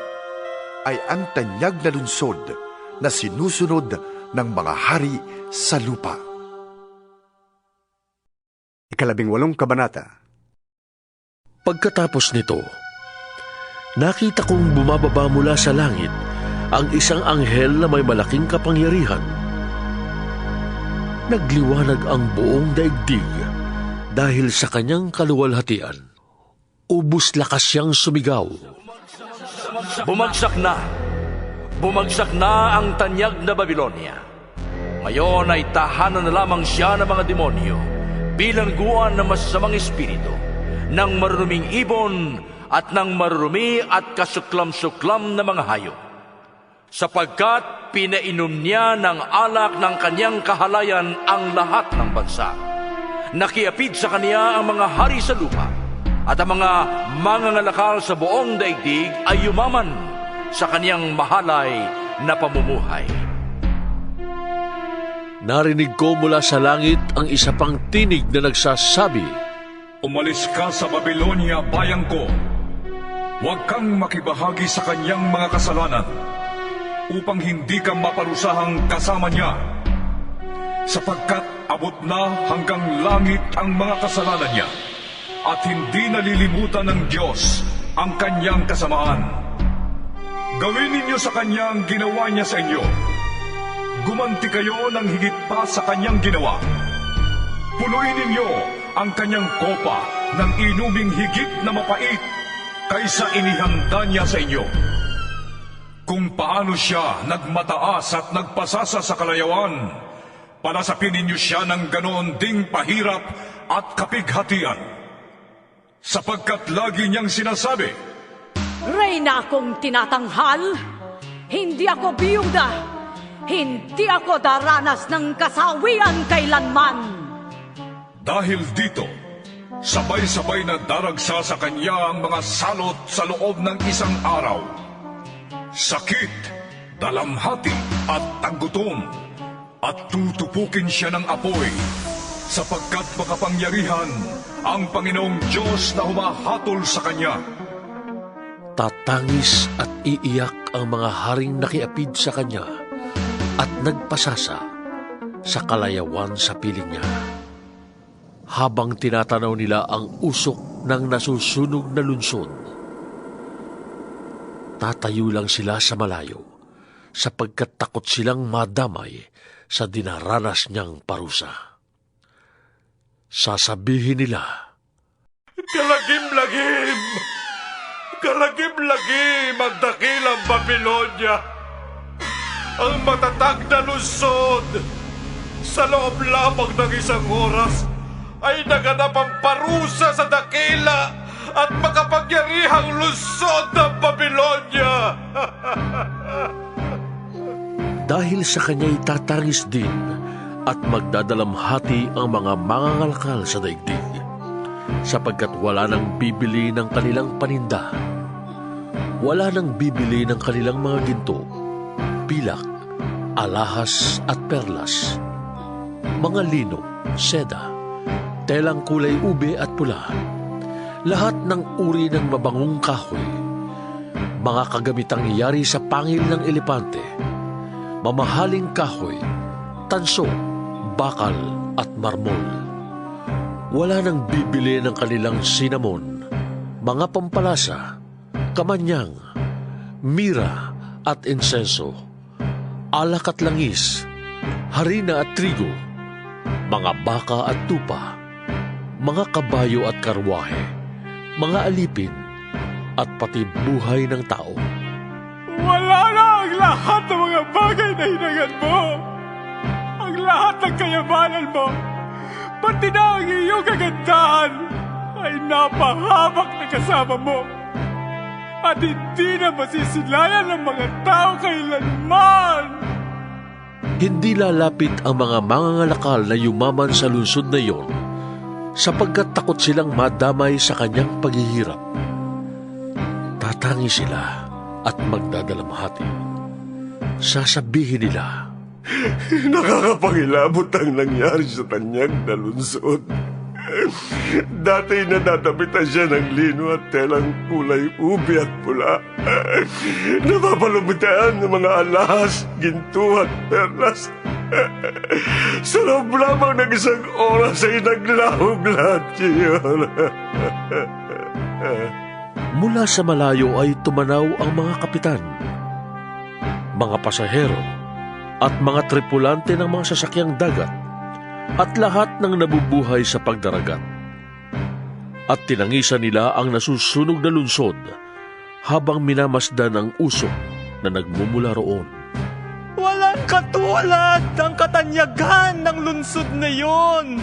ay ang tanyag na lunsod na sinusunod ng mga hari sa lupa. 18 kabanata. Pagkatapos nito, nakita kong bumababa mula sa langit ang isang anghel na may malaking kapangyarihan. Nagliwanag ang buong daigdig dahil sa kanyang kaluwalhatian. Ubus lakas siyang sumigaw. Bumagsak na! Bumagsak na ang tanyag na Babylonia. Ngayon ay tahanan na lamang siya ng mga demonyo, bilangguan ng masasamang espiritu, ng maruruming ibon at ng marurumi at kasuklam-suklam na mga hayop. Sapagkat pinainom niya ng alak ng kanyang kahalayan ang lahat ng bansa. Nakiapid sa kaniya ang mga hari sa lupa, at ang mga mangangalakal sa buong daigdig ay yumaman sa kaniyang mahalay na pamumuhay. Narinig ko mula sa langit ang isa pang tinig na nagsasabi, Umalis ka sa Babylonia, bayang ko. Huwag kang makibahagi sa kanyang mga kasalanan upang hindi ka maparusahang kasama niya, sapagkat abot na hanggang langit ang mga kasalanan niya at hindi nalilimutan ng Diyos ang kanyang kasamaan. Gawin ninyo sa kanya ang ginawa niya sa inyo. Gumanti kayo ng higit pa sa kanyang ginawa. Punuin ninyo ang kanyang kopa ng inuming higit na mapait kaysa inihanda niya sa inyo. Kung paano siya nagmataas at nagpasasa sa kalayawan, palasapin ninyo siya ng ganoon ding pahirap at kapighatian. Sapagkat lagi niyang sinasabi, Reyna akong tinatanghal, hindi ako biyuda, hindi ako daranas ng kasawian kailanman. Dahil dito, sabay-sabay na daragsa sa kanya ang mga salot sa loob ng isang araw. Sakit, dalamhati at tagutom, at tutupukin siya ng apoy, sapagkat makapangyarihan ang Panginoong Diyos na humahatol sa kanya. Tatangis at iiyak ang mga haring nakiapid sa kanya at nagpasasa sa kalayawan sa piling niya. Habang tinatanaw nila ang usok ng nasusunog na lunsod, tatayo lang sila sa malayo sapagkat takot silang madamay sa dinaranas niyang parusa. Sasabihin nila, Kalagim-lagim! Kalagim-lagim ang dakilang Babylonia! Ang matatag na lungsod! Sa loob lamang ng isang oras ay naganap ang parusa sa dakila at makapangyarihang lungsod ng Babylonia! Dahil sa kanya'y tatangis din at magdadalamhati ang mga mangangalakal sa daigdig, sapagkat wala nang bibili ng kanilang paninda. Wala nang bibili ng kanilang mga ginto, pilak, alahas at perlas, mga lino, seda, telang kulay ube at pula, lahat ng uri ng mabangong kahoy, mga kagamitang yari sa pangil ng elepante, mamahaling kahoy, tanso, bakal at marmol. Wala nang bibili ng kanilang sinamon, mga pampalasa, kamanyang, mira at insenso, alak at langis, harina at trigo, mga baka at tupa, mga kabayo at karwahe, mga alipin, at pati buhay ng tao. Wala na ang lahat ng mga bagay na hinangad mo. Ang lahat ng kayamanan mo, pati na ang iyong kagandahan, ay napahamak na kasama mo. At hindi na masisilayan ng mga tao kailanman. Hindi lalapit ang mga mangangalakal na yumaman sa lungsod na iyon, sapagkat takot silang madamay sa kanyang paghihirap. Tatangi sila at magdadalamhati. Sasabihin nila, Nakakapangilabot ang nangyari sa tanyag na lungsod. Dati nadadapitan siya ng lino at telang kulay ube at pula. Napapalubitaan ng mga alahas, ginto at perlas. Sa loob lamang ng isang oras ay naglahog lahat yun. Mula sa malayo ay tumanaw ang mga kapitan, mga pasahero, at mga tripulante ng mga sasakyang dagat, at lahat ng nabubuhay sa pagdaragat. At tinangisan nila ang nasusunog na lungsod habang minamasdan ang usok na nagmumula roon. Walang katulad ang katanyagan ng lungsod na yon.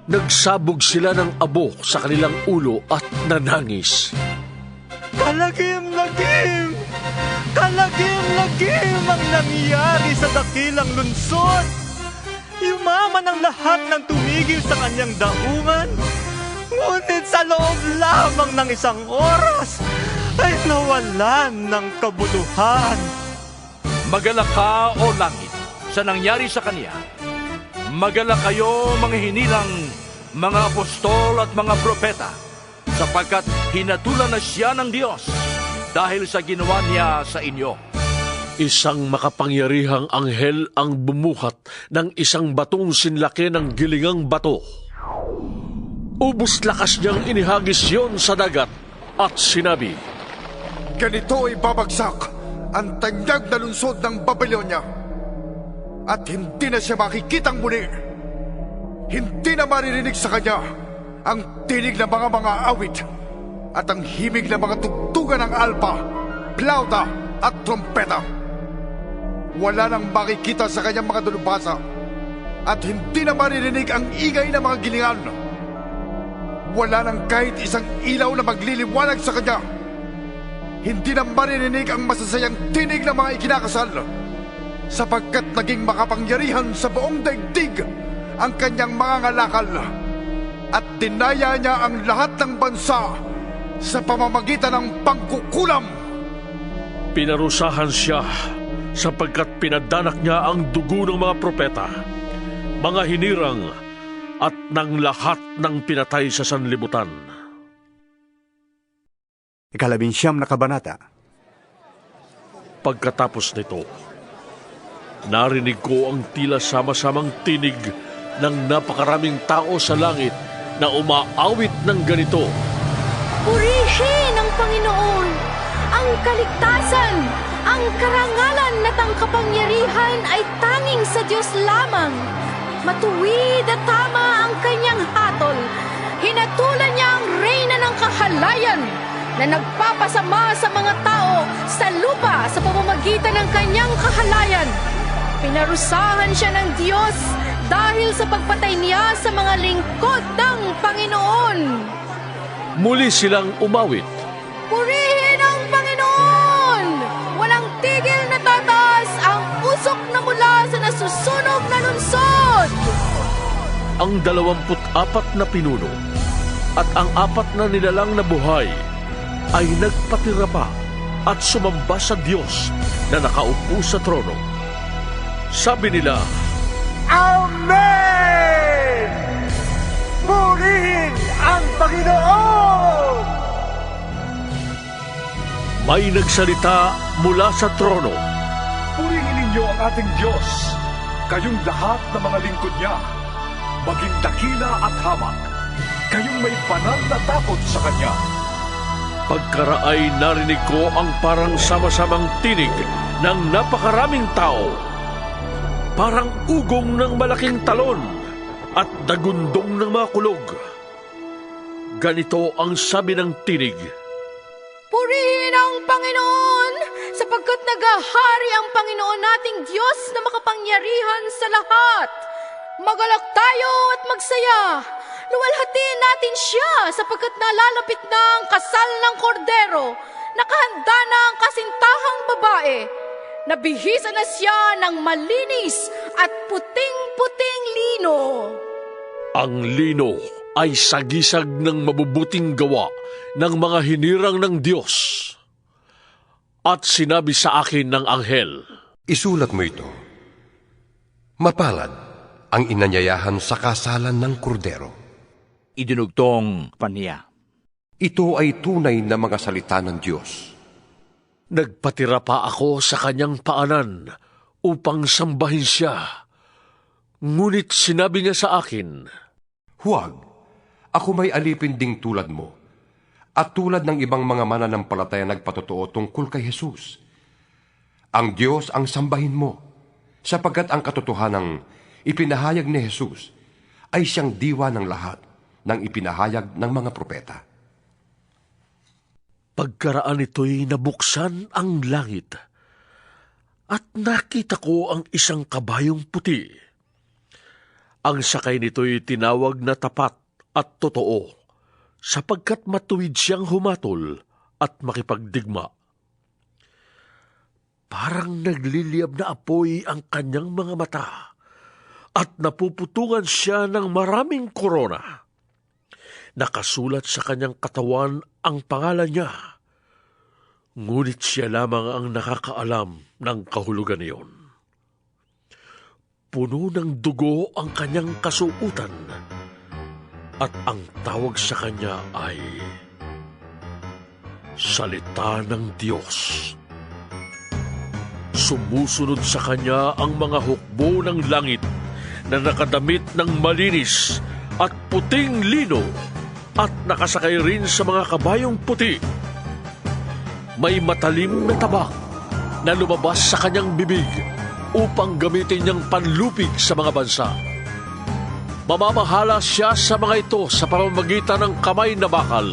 Nagsabog sila ng abo sa kanilang ulo at nanangis. Kalagim-lagim! Kalagim-lagim ang nangyari sa dakilang lungsod. Yumaman ang lahat ng tumigil sa kanyang daungan. Ngunit sa loob lamang ng isang oras ay nawalan ng kabuluhan. Magalak ka, o langit, sa nangyari sa kaniya. Magalak kayo, mga hinilang, mga apostol at mga propeta, sapagkat hinatulan na siya ng Diyos dahil sa ginawa niya sa inyo. Isang makapangyarihang anghel ang bumuhat ng isang batong sinlaki ng gilingang bato. Ubus lakas niyang inihagis yon sa dagat at sinabi, Ganito ay babagsak ang tanyag na lungsod ng Babylonia at hindi na siya makikitang muli. Hindi na maririnig sa kanya ang tinig ng mga awit at ang himig ng mga tugtugan ng alpa, plauta at trompeta. Wala nang makikita sa kanyang mga dalubhasa at hindi na maririnig ang ingay ng mga gilingan. Wala nang kahit isang ilaw na magliliwanag sa kanya. Hindi na maririnig ang masasayang tinig ng mga ikinakasal, sapagkat naging makapangyarihan sa buong daigdig ang kanyang mga ngalakal at dinaya niya ang lahat ng bansa sa pamamagitan ng pangkukulam. Pinarusahan siya sapagkat pinadanak niya ang dugo ng mga propeta, mga hinirang at ng lahat ng pinatay sa sanlibutan. 19 na kabanata. Pagkatapos nito, narinig ko ang tila sama-samang tinig ng napakaraming tao sa langit na umaawit ng ganito. Purihin ang Panginoon, ang kaligtasan, ang karangalan at ang kapangyarihan ay tanging sa Diyos lamang. Matuwid at tama ang kanyang hatol. Hinatulan niya ang reyna ng kahalayan na nagpapasama sa mga tao sa lupa sa pamamagitan ng kanyang kahalayan. Pinarusahan siya ng Diyos dahil sa pagpatay niya sa mga lingkod ng Panginoon. Muli silang umawit. Purihin ang Panginoon! Walang tigil na tataas ang usok na mula sa nasusunog na lungsod! Ang 24 na pinuno at ang 4 na nilalang na buhay ay nagpatira pa at sumamba sa Diyos na nakaupo sa trono. Sabi nila, Amen! Purihin ang Panginoon! May nagsalita mula sa trono. Purihin ninyo ang ating Diyos, kayong lahat ng mga lingkod niya, maging dakila at hamak, kayong may banal na takot sa Kanya. Pagkaraay narinig ko ang parang sama-samang tinig ng napakaraming tao, parang ugong ng malaking talon at dagundong ng mga kulog. Ganito ang sabi ng tinig, Purihin ang Panginoon, sapagkat nagahari ang Panginoon nating Diyos na makapangyarihan sa lahat. Magalak tayo at magsaya. Luwalhatiin natin siya sapagkat nalalapit na ang kasal ng kordero. Nakahanda na ang kasintahang babae. Nabihisa na siya ng malinis at puting-puting lino. ang lino ay sagisag ng mabubuting gawa ng mga hinirang ng Diyos. At sinabi sa akin ng anghel, Isulat mo ito. Mapalad ang inanyayahan sa kasalan ng kordero. Idinugtong pa niya. Ito ay tunay na mga salita ng Diyos. Nagpatira pa ako sa kanyang paanan upang sambahin siya. Ngunit sinabi niya sa akin, Huwag, ako may alipin ding tulad mo, at tulad ng ibang mga mananampalataya nagpatotoo tungkol kay Jesus. Ang Diyos ang sambahin mo, sapagkat ang katotohanang ipinahayag ni Jesus ay siyang diwa ng lahat ng ipinahayag ng mga propeta. Pagkaraan ito'y nabuksan ang langit, at nakita ko ang isang kabayong puti. Ang sakay nito'y tinawag na tapat at totoo, sapagkat matuwid siyang humatol at makipagdigma. Parang nagliliyab na apoy ang kanyang mga mata, at napuputungan siya ng maraming korona. Nakasulat sa kanyang katawan ang pangalan niya, ngunit siya lamang ang nakakaalam ng kahulugan niyon. Puno ng dugo ang kanyang kasuutan, At ang tawag sa kanya ay Salita ng Diyos. Sumusunod sa kanya ang mga hukbo ng langit na nakadamit ng malinis at puting lino at nakasakay rin sa mga kabayong puti. May matalim na tabak na lumabas sa kanyang bibig upang gamitin niyang panlupig sa mga bansa. Mamamahala siya sa mga ito sa pamamagitan ng kamay na bakal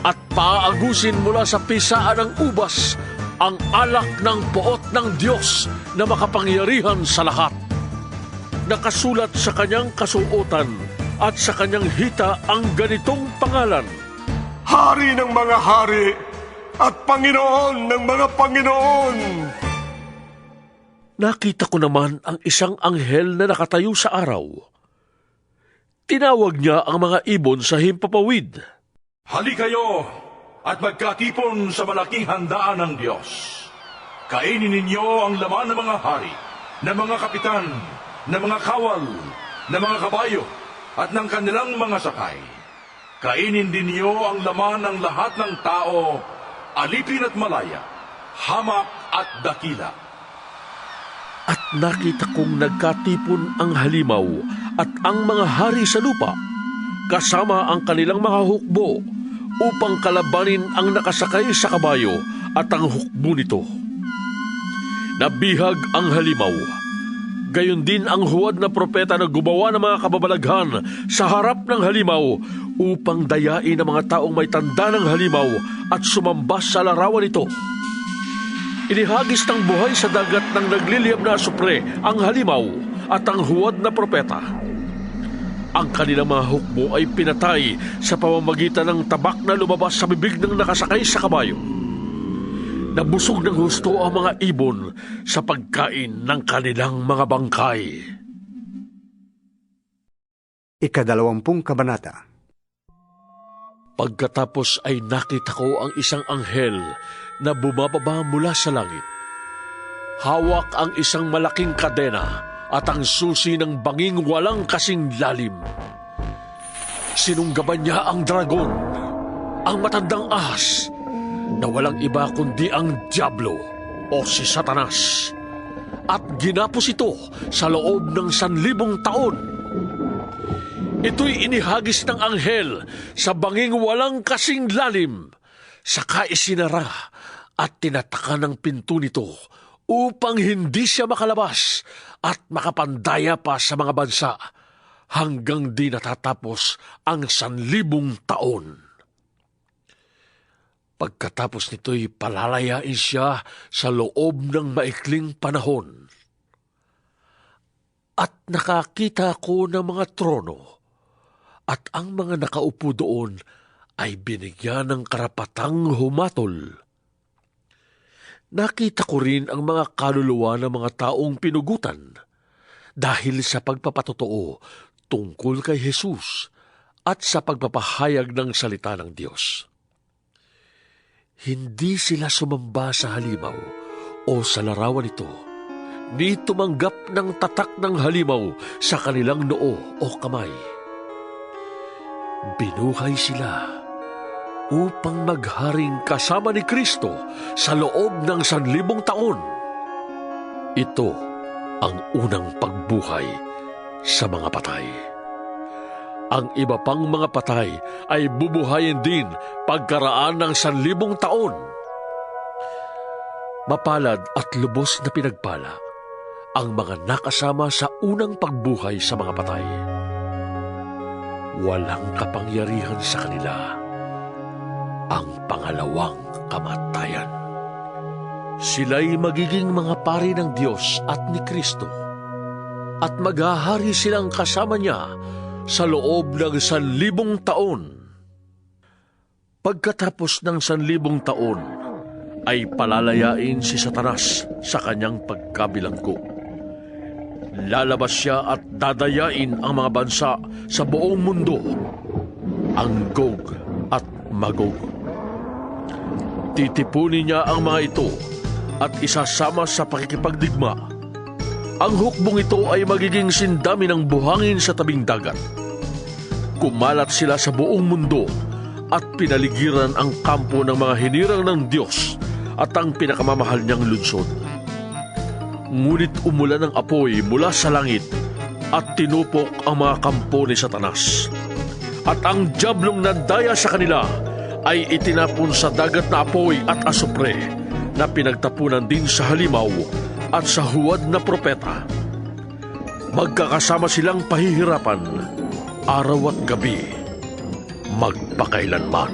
at paagusin mula sa pisaan ng ubas ang alak ng poot ng Diyos na makapangyarihan sa lahat. Nakasulat sa kanyang kasuotan at sa kanyang hita ang ganitong pangalan: Hari ng mga hari at Panginoon ng mga Panginoon. Nakita ko naman ang isang anghel na nakatayo sa araw. Tinawag niya ang mga ibon sa himpapawid. Hali kayo at magkatipon sa malaking handaan ng Diyos. Kainin ninyo ang laman ng mga hari, ng mga kapitan, ng mga kawal, ng mga kabayo, at ng kanilang mga sakay. Kainin din niyo ang laman ng lahat ng tao, alipin at malaya, hamak at dakila. At nakita kong nagkatipon ang halimaw at ang mga hari sa lupa, kasama ang kanilang mga hukbo, upang kalabanin ang nakasakay sa kabayo at ang hukbo nito. Nabihag ang halimaw. Gayon din ang huwad na propeta na gumawa ng mga kababalaghan sa harap ng halimaw upang dayain ang mga taong may tanda ng halimaw at sumambas sa larawan nito. Inihagis ng buhay sa dagat ng nagliliyab na asupre ang halimaw at ang huwad na propeta. Ang kanilang mga hukbo ay pinatay sa pamamagitan ng tabak na lumabas sa bibig ng nakasakay sa kabayo. Nabusog ng husto ang mga ibon sa pagkain ng kanilang mga bangkay. 20 kabanata. Pagkatapos ay nakita ko ang isang anghel na bumababa mula sa langit. Hawak ang isang malaking kadena at ang susi ng banging walang kasing lalim. Sinunggaban niya ang dragon, ang matandang ahas, na walang iba kundi ang Diablo o si Satanas, at ginapos ito sa loob ng 1,000 taon. Ito'y inihagis ng anghel sa banging walang kasing lalim, saka isinara at tinataka ng pinto nito upang hindi siya makalabas at makapandaya pa sa mga bansa hanggang di natatapos ang 1,000 taon. Pagkatapos nito'y palalayain siya sa loob ng maikling panahon. At nakakita ko ng mga trono, at ang mga nakaupo doon ay binigyan ng karapatang humatol. Nakita ko rin ang mga kaluluwa ng mga taong pinugutan dahil sa pagpapatotoo tungkol kay Jesus at sa pagpapahayag ng salita ng Diyos. Hindi sila sumamba sa halimaw o sa larawan nito, ni tumanggap ng tatak ng halimaw sa kanilang noo o kamay. Binuhay sila upang magharing kasama ni Kristo sa loob ng 1,000 taon. Ito ang unang pagbuhay sa mga patay. Ang iba pang mga patay ay bubuhayin din pagkaraan ng 1,000 taon. Mapalad at lubos na pinagpala ang mga nakasama sa unang pagbuhay sa mga patay. Walang kapangyarihan sa kanila ang pangalawang kamatayan. Sila'y magiging mga pari ng Diyos at ni Kristo, at maghahari silang kasama niya sa loob ng 1,000 taon. Pagkatapos ng 1,000 taon, ay palalayain si Satanas sa kanyang pagkabilanggo. Lalabas siya at dadayain ang mga bansa sa buong mundo, ang Gog at Magog. Titipunin niya ang mga ito at isasama sa pakikipagdigma. Ang hukbong ito ay magiging sindami ng buhangin sa tabing dagat. Kumalat sila sa buong mundo at pinaligiran ang kampo ng mga hinirang ng Diyos at ang pinakamamahal niyang lungsod. Ngunit umulan ng apoy mula sa langit at tinupok ang mga kampo ni Satanas. At ang diablong nandaya sa kanila ay itinapon sa dagat na apoy at asupre na pinagtapunan din sa halimaw at sa huwad na propeta. Magkakasama silang pahihirapan araw at gabi, magpakailanman.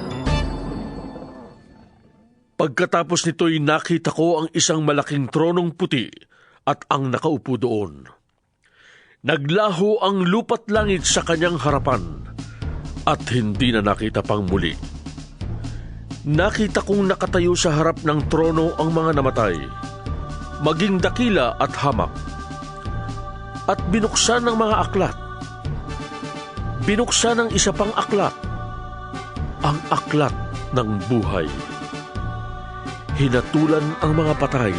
Pagkatapos nito'y nakita ko ang isang malaking tronong puti at ang nakaupo doon. Naglaho ang lupa't langit sa kanyang harapan at hindi na nakita pang muli. Nakita kong nakatayo sa harap ng trono ang mga namatay, maging dakila at hamak, at binuksan ng mga aklat. Binuksan ng isa pang aklat, ang aklat ng buhay. Hinatulan ang mga patay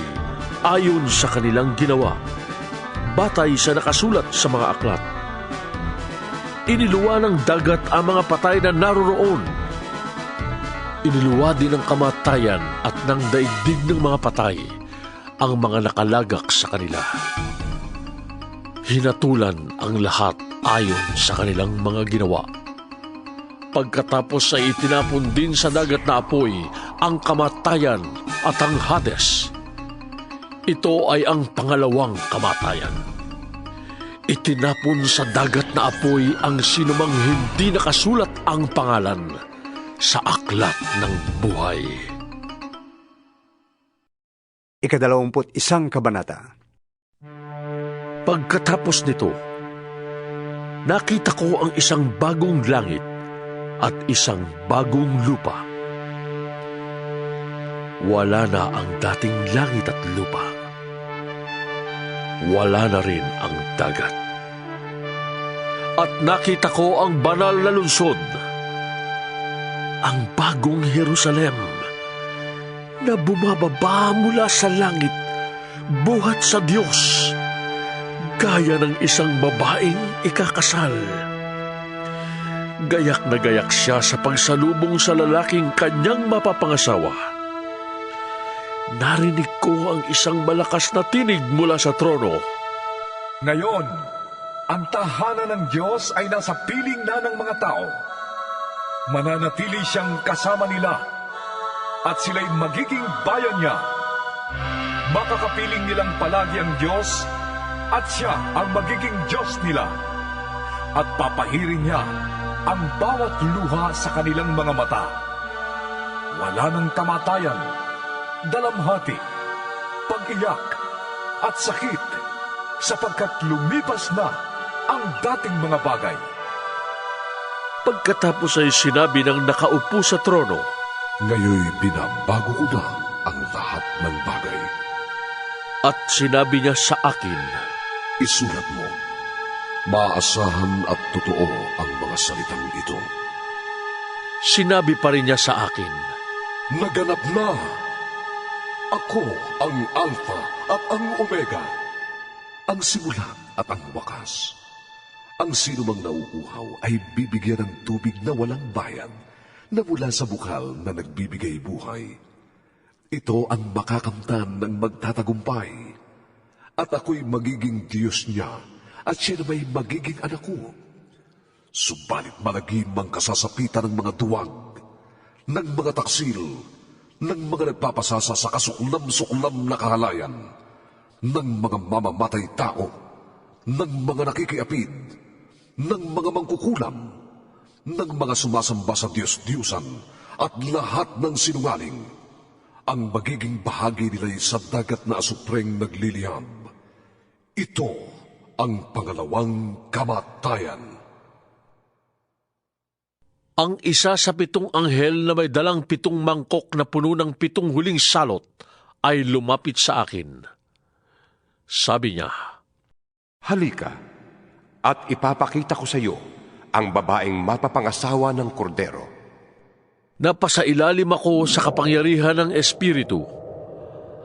ayon sa kanilang ginawa, batay sa nakasulat sa mga aklat. Iniluwa ng dagat ang mga patay na naroroon. Iniluwa din ng kamatayan at ng daigdig ng mga patay ang mga nakalagak sa kanila. Hinatulan ang lahat ayon sa kanilang mga ginawa. Pagkatapos ay itinapon din sa dagat na apoy ang kamatayan at ang Hades. Ito ay ang pangalawang kamatayan. Itinapon sa dagat na apoy ang sinumang hindi nakasulat ang pangalan sa aklat ng buhay. 21 kabanata. Pagkatapos nito, nakita ko ang isang bagong langit at isang bagong lupa. Wala na ang dating langit at lupa. Wala na rin ang dagat. At nakita ko ang banal na lungsod, ang bagong Jerusalem, na bumababa mula sa langit, buhat sa Diyos, gaya ng isang babaeng ikakasal. Gayak na gayak siya sa pagsalubong sa lalaking kanyang mapapangasawa. Narinig ko ang isang malakas na tinig mula sa trono. Ngayon, ang tahanan ng Diyos ay nasa piling na ng mga tao. Mananatili siyang kasama nila at sila'y magiging bayan niya. Makakapiling nilang palagi ang Diyos at siya ang magiging Diyos nila. At papahirin niya ang bawat luha sa kanilang mga mata. Wala nang kamatayan, dalamhati, pag-iyak at sakit, sapagkat lumipas na ang dating mga bagay. Pagkatapos ay sinabi ng nakaupo sa trono, "Ngayoy binabago ko na ang lahat ng bagay." At sinabi niya sa akin, "Isulat mo, maasahan at totoo ang mga salitang ito." Sinabi pa rin niya sa akin, "Naganap na! Ako ang Alpha at ang Omega, ang simula at ang wakas. Ang sino mang nauuhaw ay bibigyan ng tubig na walang bayad, na mula sa bukal na nagbibigay buhay. Ito ang makakamtan ng magtatagumpay. At ako'y magiging Diyos niya, at siya na may magiging anak ko. Subalit malagim ang kasasapitan ng mga duwag, ng mga taksil, ng mga nagpapasasa sa kasuklam-suklam na kahalayan, ng mga mamamatay tao, ng mga nakikiapid, ng mga mangkukulam, ng mga sumasamba sa Diyos-Diyusan, at lahat ng sinungaling. Ang magiging bahagi nila'y sa dagat na asupreng nagliliyab. Ito ang pangalawang kamatayan." Ang isa sa 7 anghel na may dalang 7 mangkok na puno ng 7 huling salot ay lumapit sa akin. Sabi niya, "Halika, at ipapakita ko sa iyo ang babaeng mapapangasawa ng kordero." Napasailalim ako sa kapangyarihan ng Espiritu,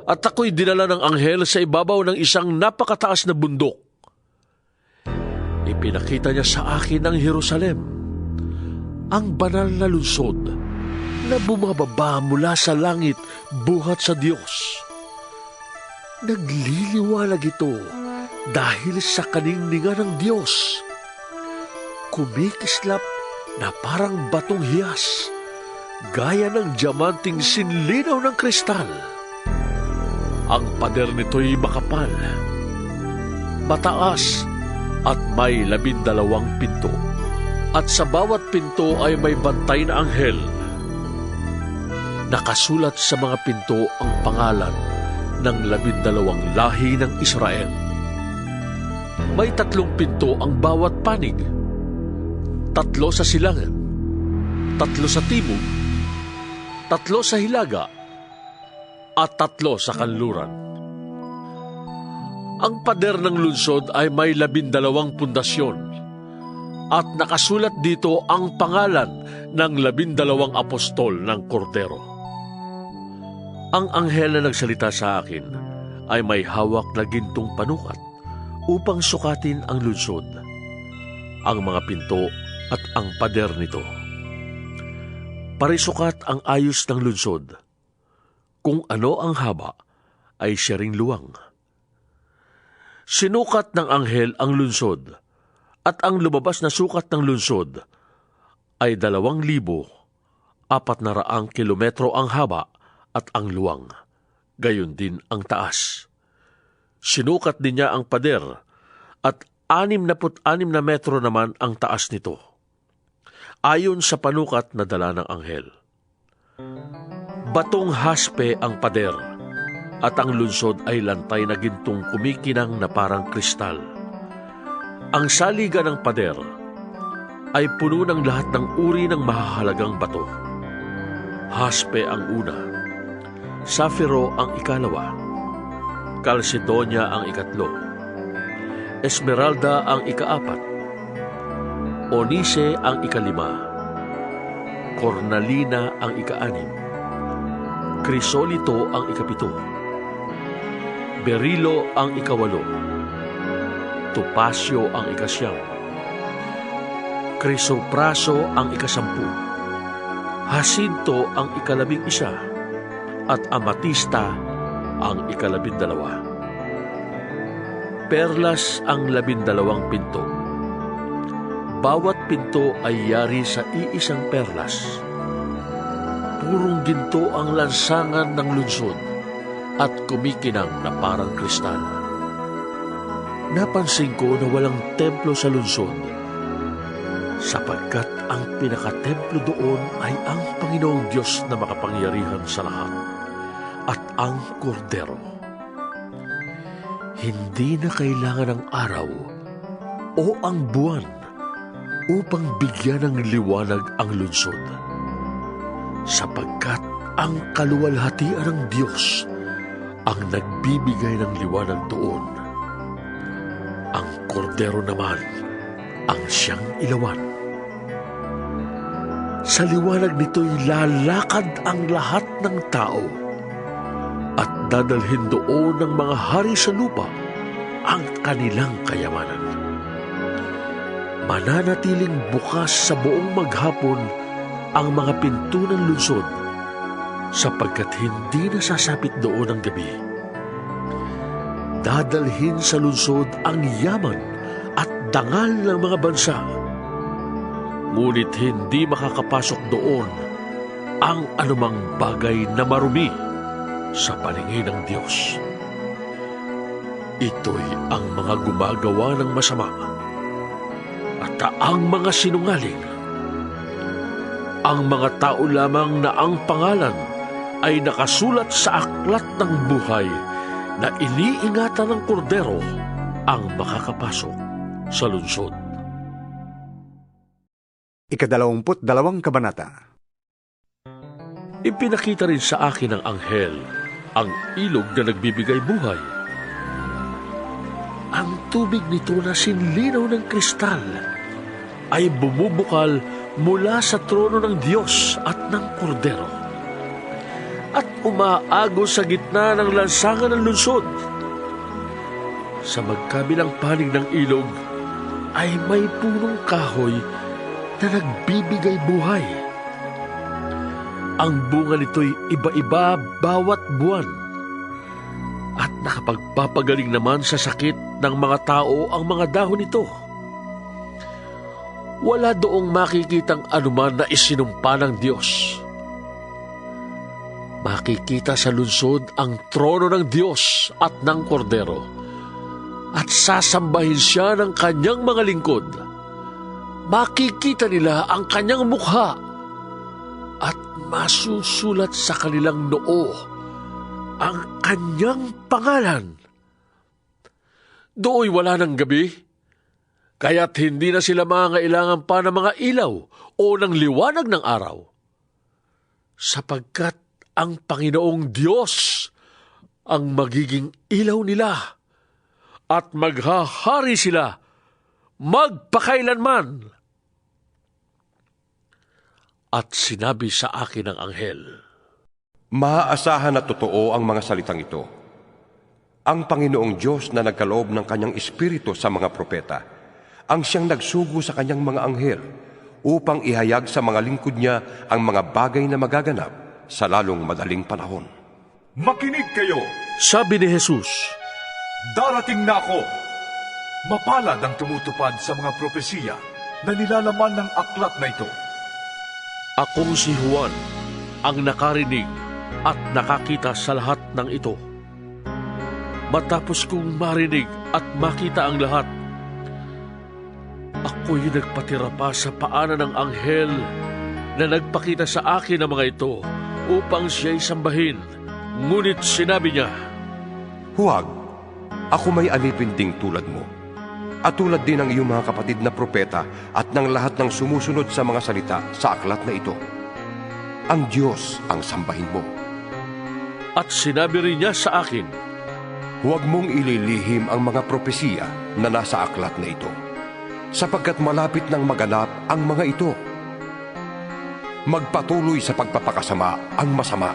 at ako'y dinala ng anghel sa ibabaw ng isang napakataas na bundok. Ipinakita niya sa akin ang Jerusalem, ang banal na lungsod na bumababa mula sa langit buhat sa Diyos. Nagliliwanag ito dahil sa kaningningan ng Diyos. Kumikislap na parang batong hiyas, gaya ng diamanting sinlinaw ng kristal. Ang pader nito'y makapal, mataas at may 12 pinto. At sa bawat pinto ay may bantay na anghel. Nakasulat sa mga pinto ang pangalan ng 12 lahi ng Israel. May 3 pinto ang bawat panig. 3 sa silangan, 3 sa timog, 3 sa hilaga, at 3 sa kanluran. Ang pader ng lungsod ay may 12 pundasyon. At nakasulat dito ang pangalan ng 12 apostol ng Kordero. Ang anghel na nagsalita sa akin ay may hawak na gintong panukat upang sukatin ang lungsod, ang mga pinto at ang pader nito. Parisukat ang ayos ng lungsod. Kung ano ang haba, ay siya ring luwang. Sinukat ng anghel ang lungsod, at ang lumabas na sukat ng lungsod ay 2,400 kilometro ang haba at ang luwang, gayon din ang taas. Sinukat din niya ang pader at 66 na metro naman ang taas nito, ayon sa panukat na dala ng anghel. Batong haspe ang pader at ang lungsod ay lantay na gintong kumikinang na parang kristal. Ang saligan ng pader ay puno ng lahat ng uri ng mahahalagang bato. Haspe ang una, safiro ang ikalawa, kalsedonia ang ikatlo, esmeralda ang ikaapat, onise ang ikalima, cornalina ang ikaanim, krisolito ang ikapito, berilo ang ikawalo, topasyo ang ikasyam, krisopraso ang ikasampu, hasinto ang ika-11 at amatista ang ika-12. Perlas ang 12 pinto. Bawat pinto ay yari sa iisang perlas. Purong ginto ang lansangan ng lungsod at kumikinang na parang kristal. Napansin ko na walang templo sa lungsod, sapagkat ang pinakatemplo doon ay ang Panginoong Diyos na makapangyarihan sa lahat at ang Kordero. Hindi na kailangan ng araw o ang buwan upang bigyan ng liwanag ang lungsod, sapagkat ang kaluwalhatian ng Diyos ang nagbibigay ng liwanag doon. Ang Kordero naman ang siyang ilawan. Sa liwanag nito'y lalakad ang lahat ng tao at dadalhin doon ng mga hari sa lupa ang kanilang kayamanan. Mananatiling bukas sa buong maghapon ang mga pinto ng lungsod, sapagkat hindi nasasapit doon ang gabi. Dadalhin sa lungsod ang yaman at dangal ng mga bansa, ngunit hindi makakapasok doon ang anumang bagay na marumi sa paningin ng Diyos. Ito'y ang mga gumagawa ng masama at ang mga sinungaling, ang mga tao lamang na ang pangalan ay nakasulat sa aklat ng buhay na iniingatan ng Kordero ang makakapasok sa lungsod. 22 kabanata. Ipinakita rin sa akin ng anghel ang ilog na nagbibigay buhay. Ang tubig nito na sinlinaw ng kristal ay bumubukal mula sa trono ng Diyos at ng Kordero at umaagos sa gitna ng lansangan ng lungsod. Sa magkabilang panig ng ilog ay may punong kahoy na nagbibigay buhay. Ang bunga nito'y iba-iba bawat buwan at nakapagpapagaling naman sa sakit ng mga tao ang mga dahon nito. Wala doong makikitang anuman na isinumpa ng Diyos. Makikita sa lungsod ang trono ng Diyos at ng Kordero at sasambahin siya ng kanyang mga lingkod. Makikita nila ang kanyang mukha at masusulat sa kanilang noo ang kanyang pangalan. Dooy wala ng gabi, kaya't hindi na sila mangangailangan pa ng mga ilaw o ng liwanag ng araw. Sapagkat ang Panginoong Diyos ang magiging ilaw nila at maghahari sila magpakailanman. At sinabi sa akin ng anghel, Maaasahan na totoo ang mga salitang ito. Ang Panginoong Diyos na nagkaloob ng kanyang espiritu sa mga propeta, ang siyang nagsugo sa kanyang mga anghel upang ihayag sa mga lingkod niya ang mga bagay na magaganap sa lalong madaling panahon. Makinig kayo! Sabi ni Jesus, Darating na ako! Mapalad ang tumutupad sa mga propesiya na nilalaman ng aklat na ito. Akong si Juan, ang nakarinig at nakakita sa lahat ng ito. Matapos kong marinig at makita ang lahat, ako'y nagpatira pa sa paanan ng anghel na nagpakita sa akin ng mga ito upang siya'y sambahin. Ngunit sinabi niya, Huwag, ako may alipin ding tulad mo. At tulad din ng iyong mga kapatid na propeta at ng lahat ng sumusunod sa mga salita sa aklat na ito. Ang Diyos ang sambahin mo. At sinabi rin niya sa akin, Huwag mong ililihim ang mga propesiya na nasa aklat na ito, sapagkat malapit nang maganap ang mga ito. Magpatuloy sa pagpapakasama ang masama.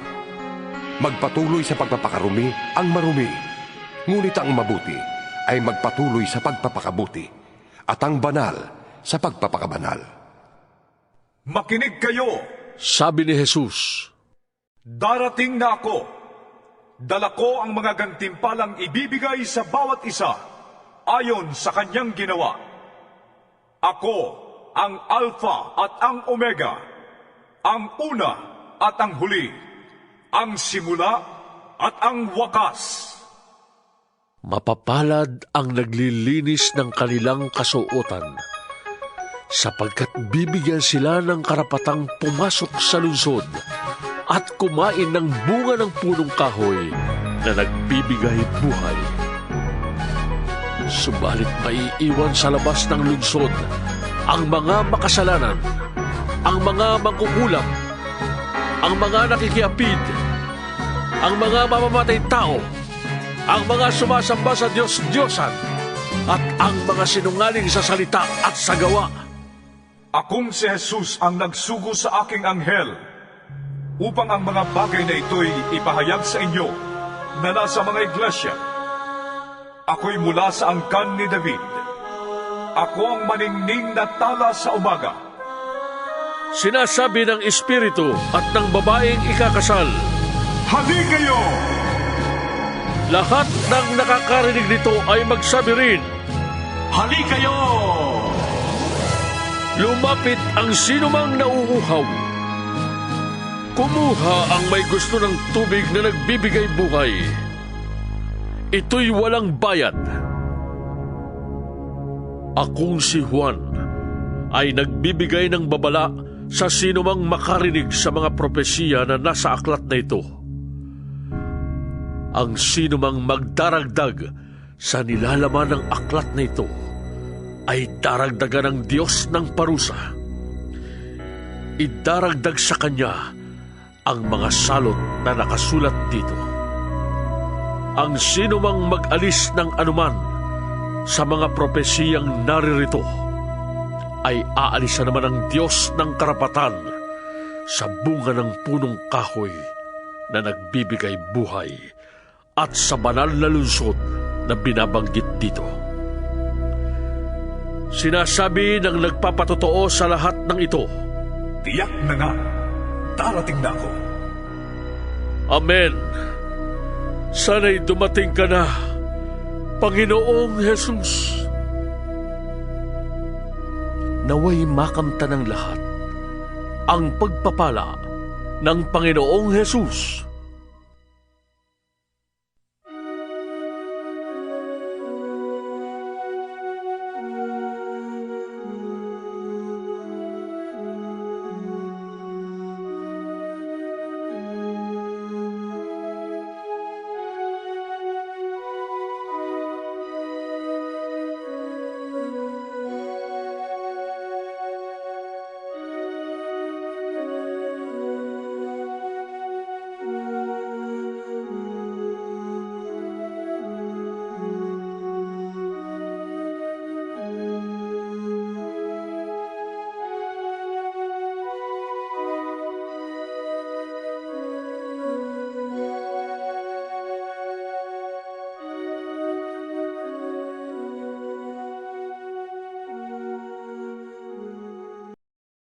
Magpatuloy sa pagpapakarumi ang marumi. Ngunit ang mabuti ay magpatuloy sa pagpapakabuti at ang banal sa pagpapakabanal. Makinig kayo! Sabi ni Jesus, Darating na ako. Dala ko ang mga gantimpalang ibibigay sa bawat isa ayon sa kanyang ginawa. Ako ang Alpha at ang Omega, ang una at ang huli, ang simula at ang wakas. Mapapalad ang naglilinis ng kanilang kasuotan, sapagkat bibigyan sila ng karapatang pumasok sa lungsod at kumain ng bunga ng punong kahoy na nagbibigay buhay. Subalit maiiwan sa labas ng lungsod ang mga makasalanan, ang mga mangkukulam, ang mga nakikiapid, ang mga mamamatay tao, ang mga sumasamba sa Diyos-Diyosan, at ang mga sinungaling sa salita at sa gawa. Akong si Jesus ang nagsugo sa aking anghel upang ang mga bagay na ito'y ipahayag sa inyo na nasa mga iglesia. Ako'y mula sa angkan ni David. Ako ang maningning na tala sa umaga. Sinasabi ng Espiritu at ng babaeng ikakasal, Hali kayo! Lahat ng nakakarinig nito ay magsabi rin, Hali kayo! Lumapit ang sinumang nauuhaw. Kumuha ang may gusto ng tubig na nagbibigay buhay. Ito'y walang bayad. Akong si Juan ay nagbibigay ng babala sa sinumang makarinig sa mga propesiya na nasa aklat na ito. Ang sinumang magdaragdag sa nilalaman ng aklat na ito ay daragdagan ng Diyos ng parusa. Idaragdag sa kanya ang mga salot na nakasulat dito. Ang sinumang mag-alis ng anuman sa mga propesiyang naririto ay aalisan naman ng Diyos ng karapatan sa bunga ng punong kahoy na nagbibigay buhay at sa banal na lungsod na binabanggit dito. Sinasabi ng nagpapatotoo sa lahat ng ito. Tiyak na nga, darating na ako. Amen. Sana'y dumating ka na, Panginoong Jesus. Naway makamtan ng lahat ang pagpapala ng Panginoong Jesus.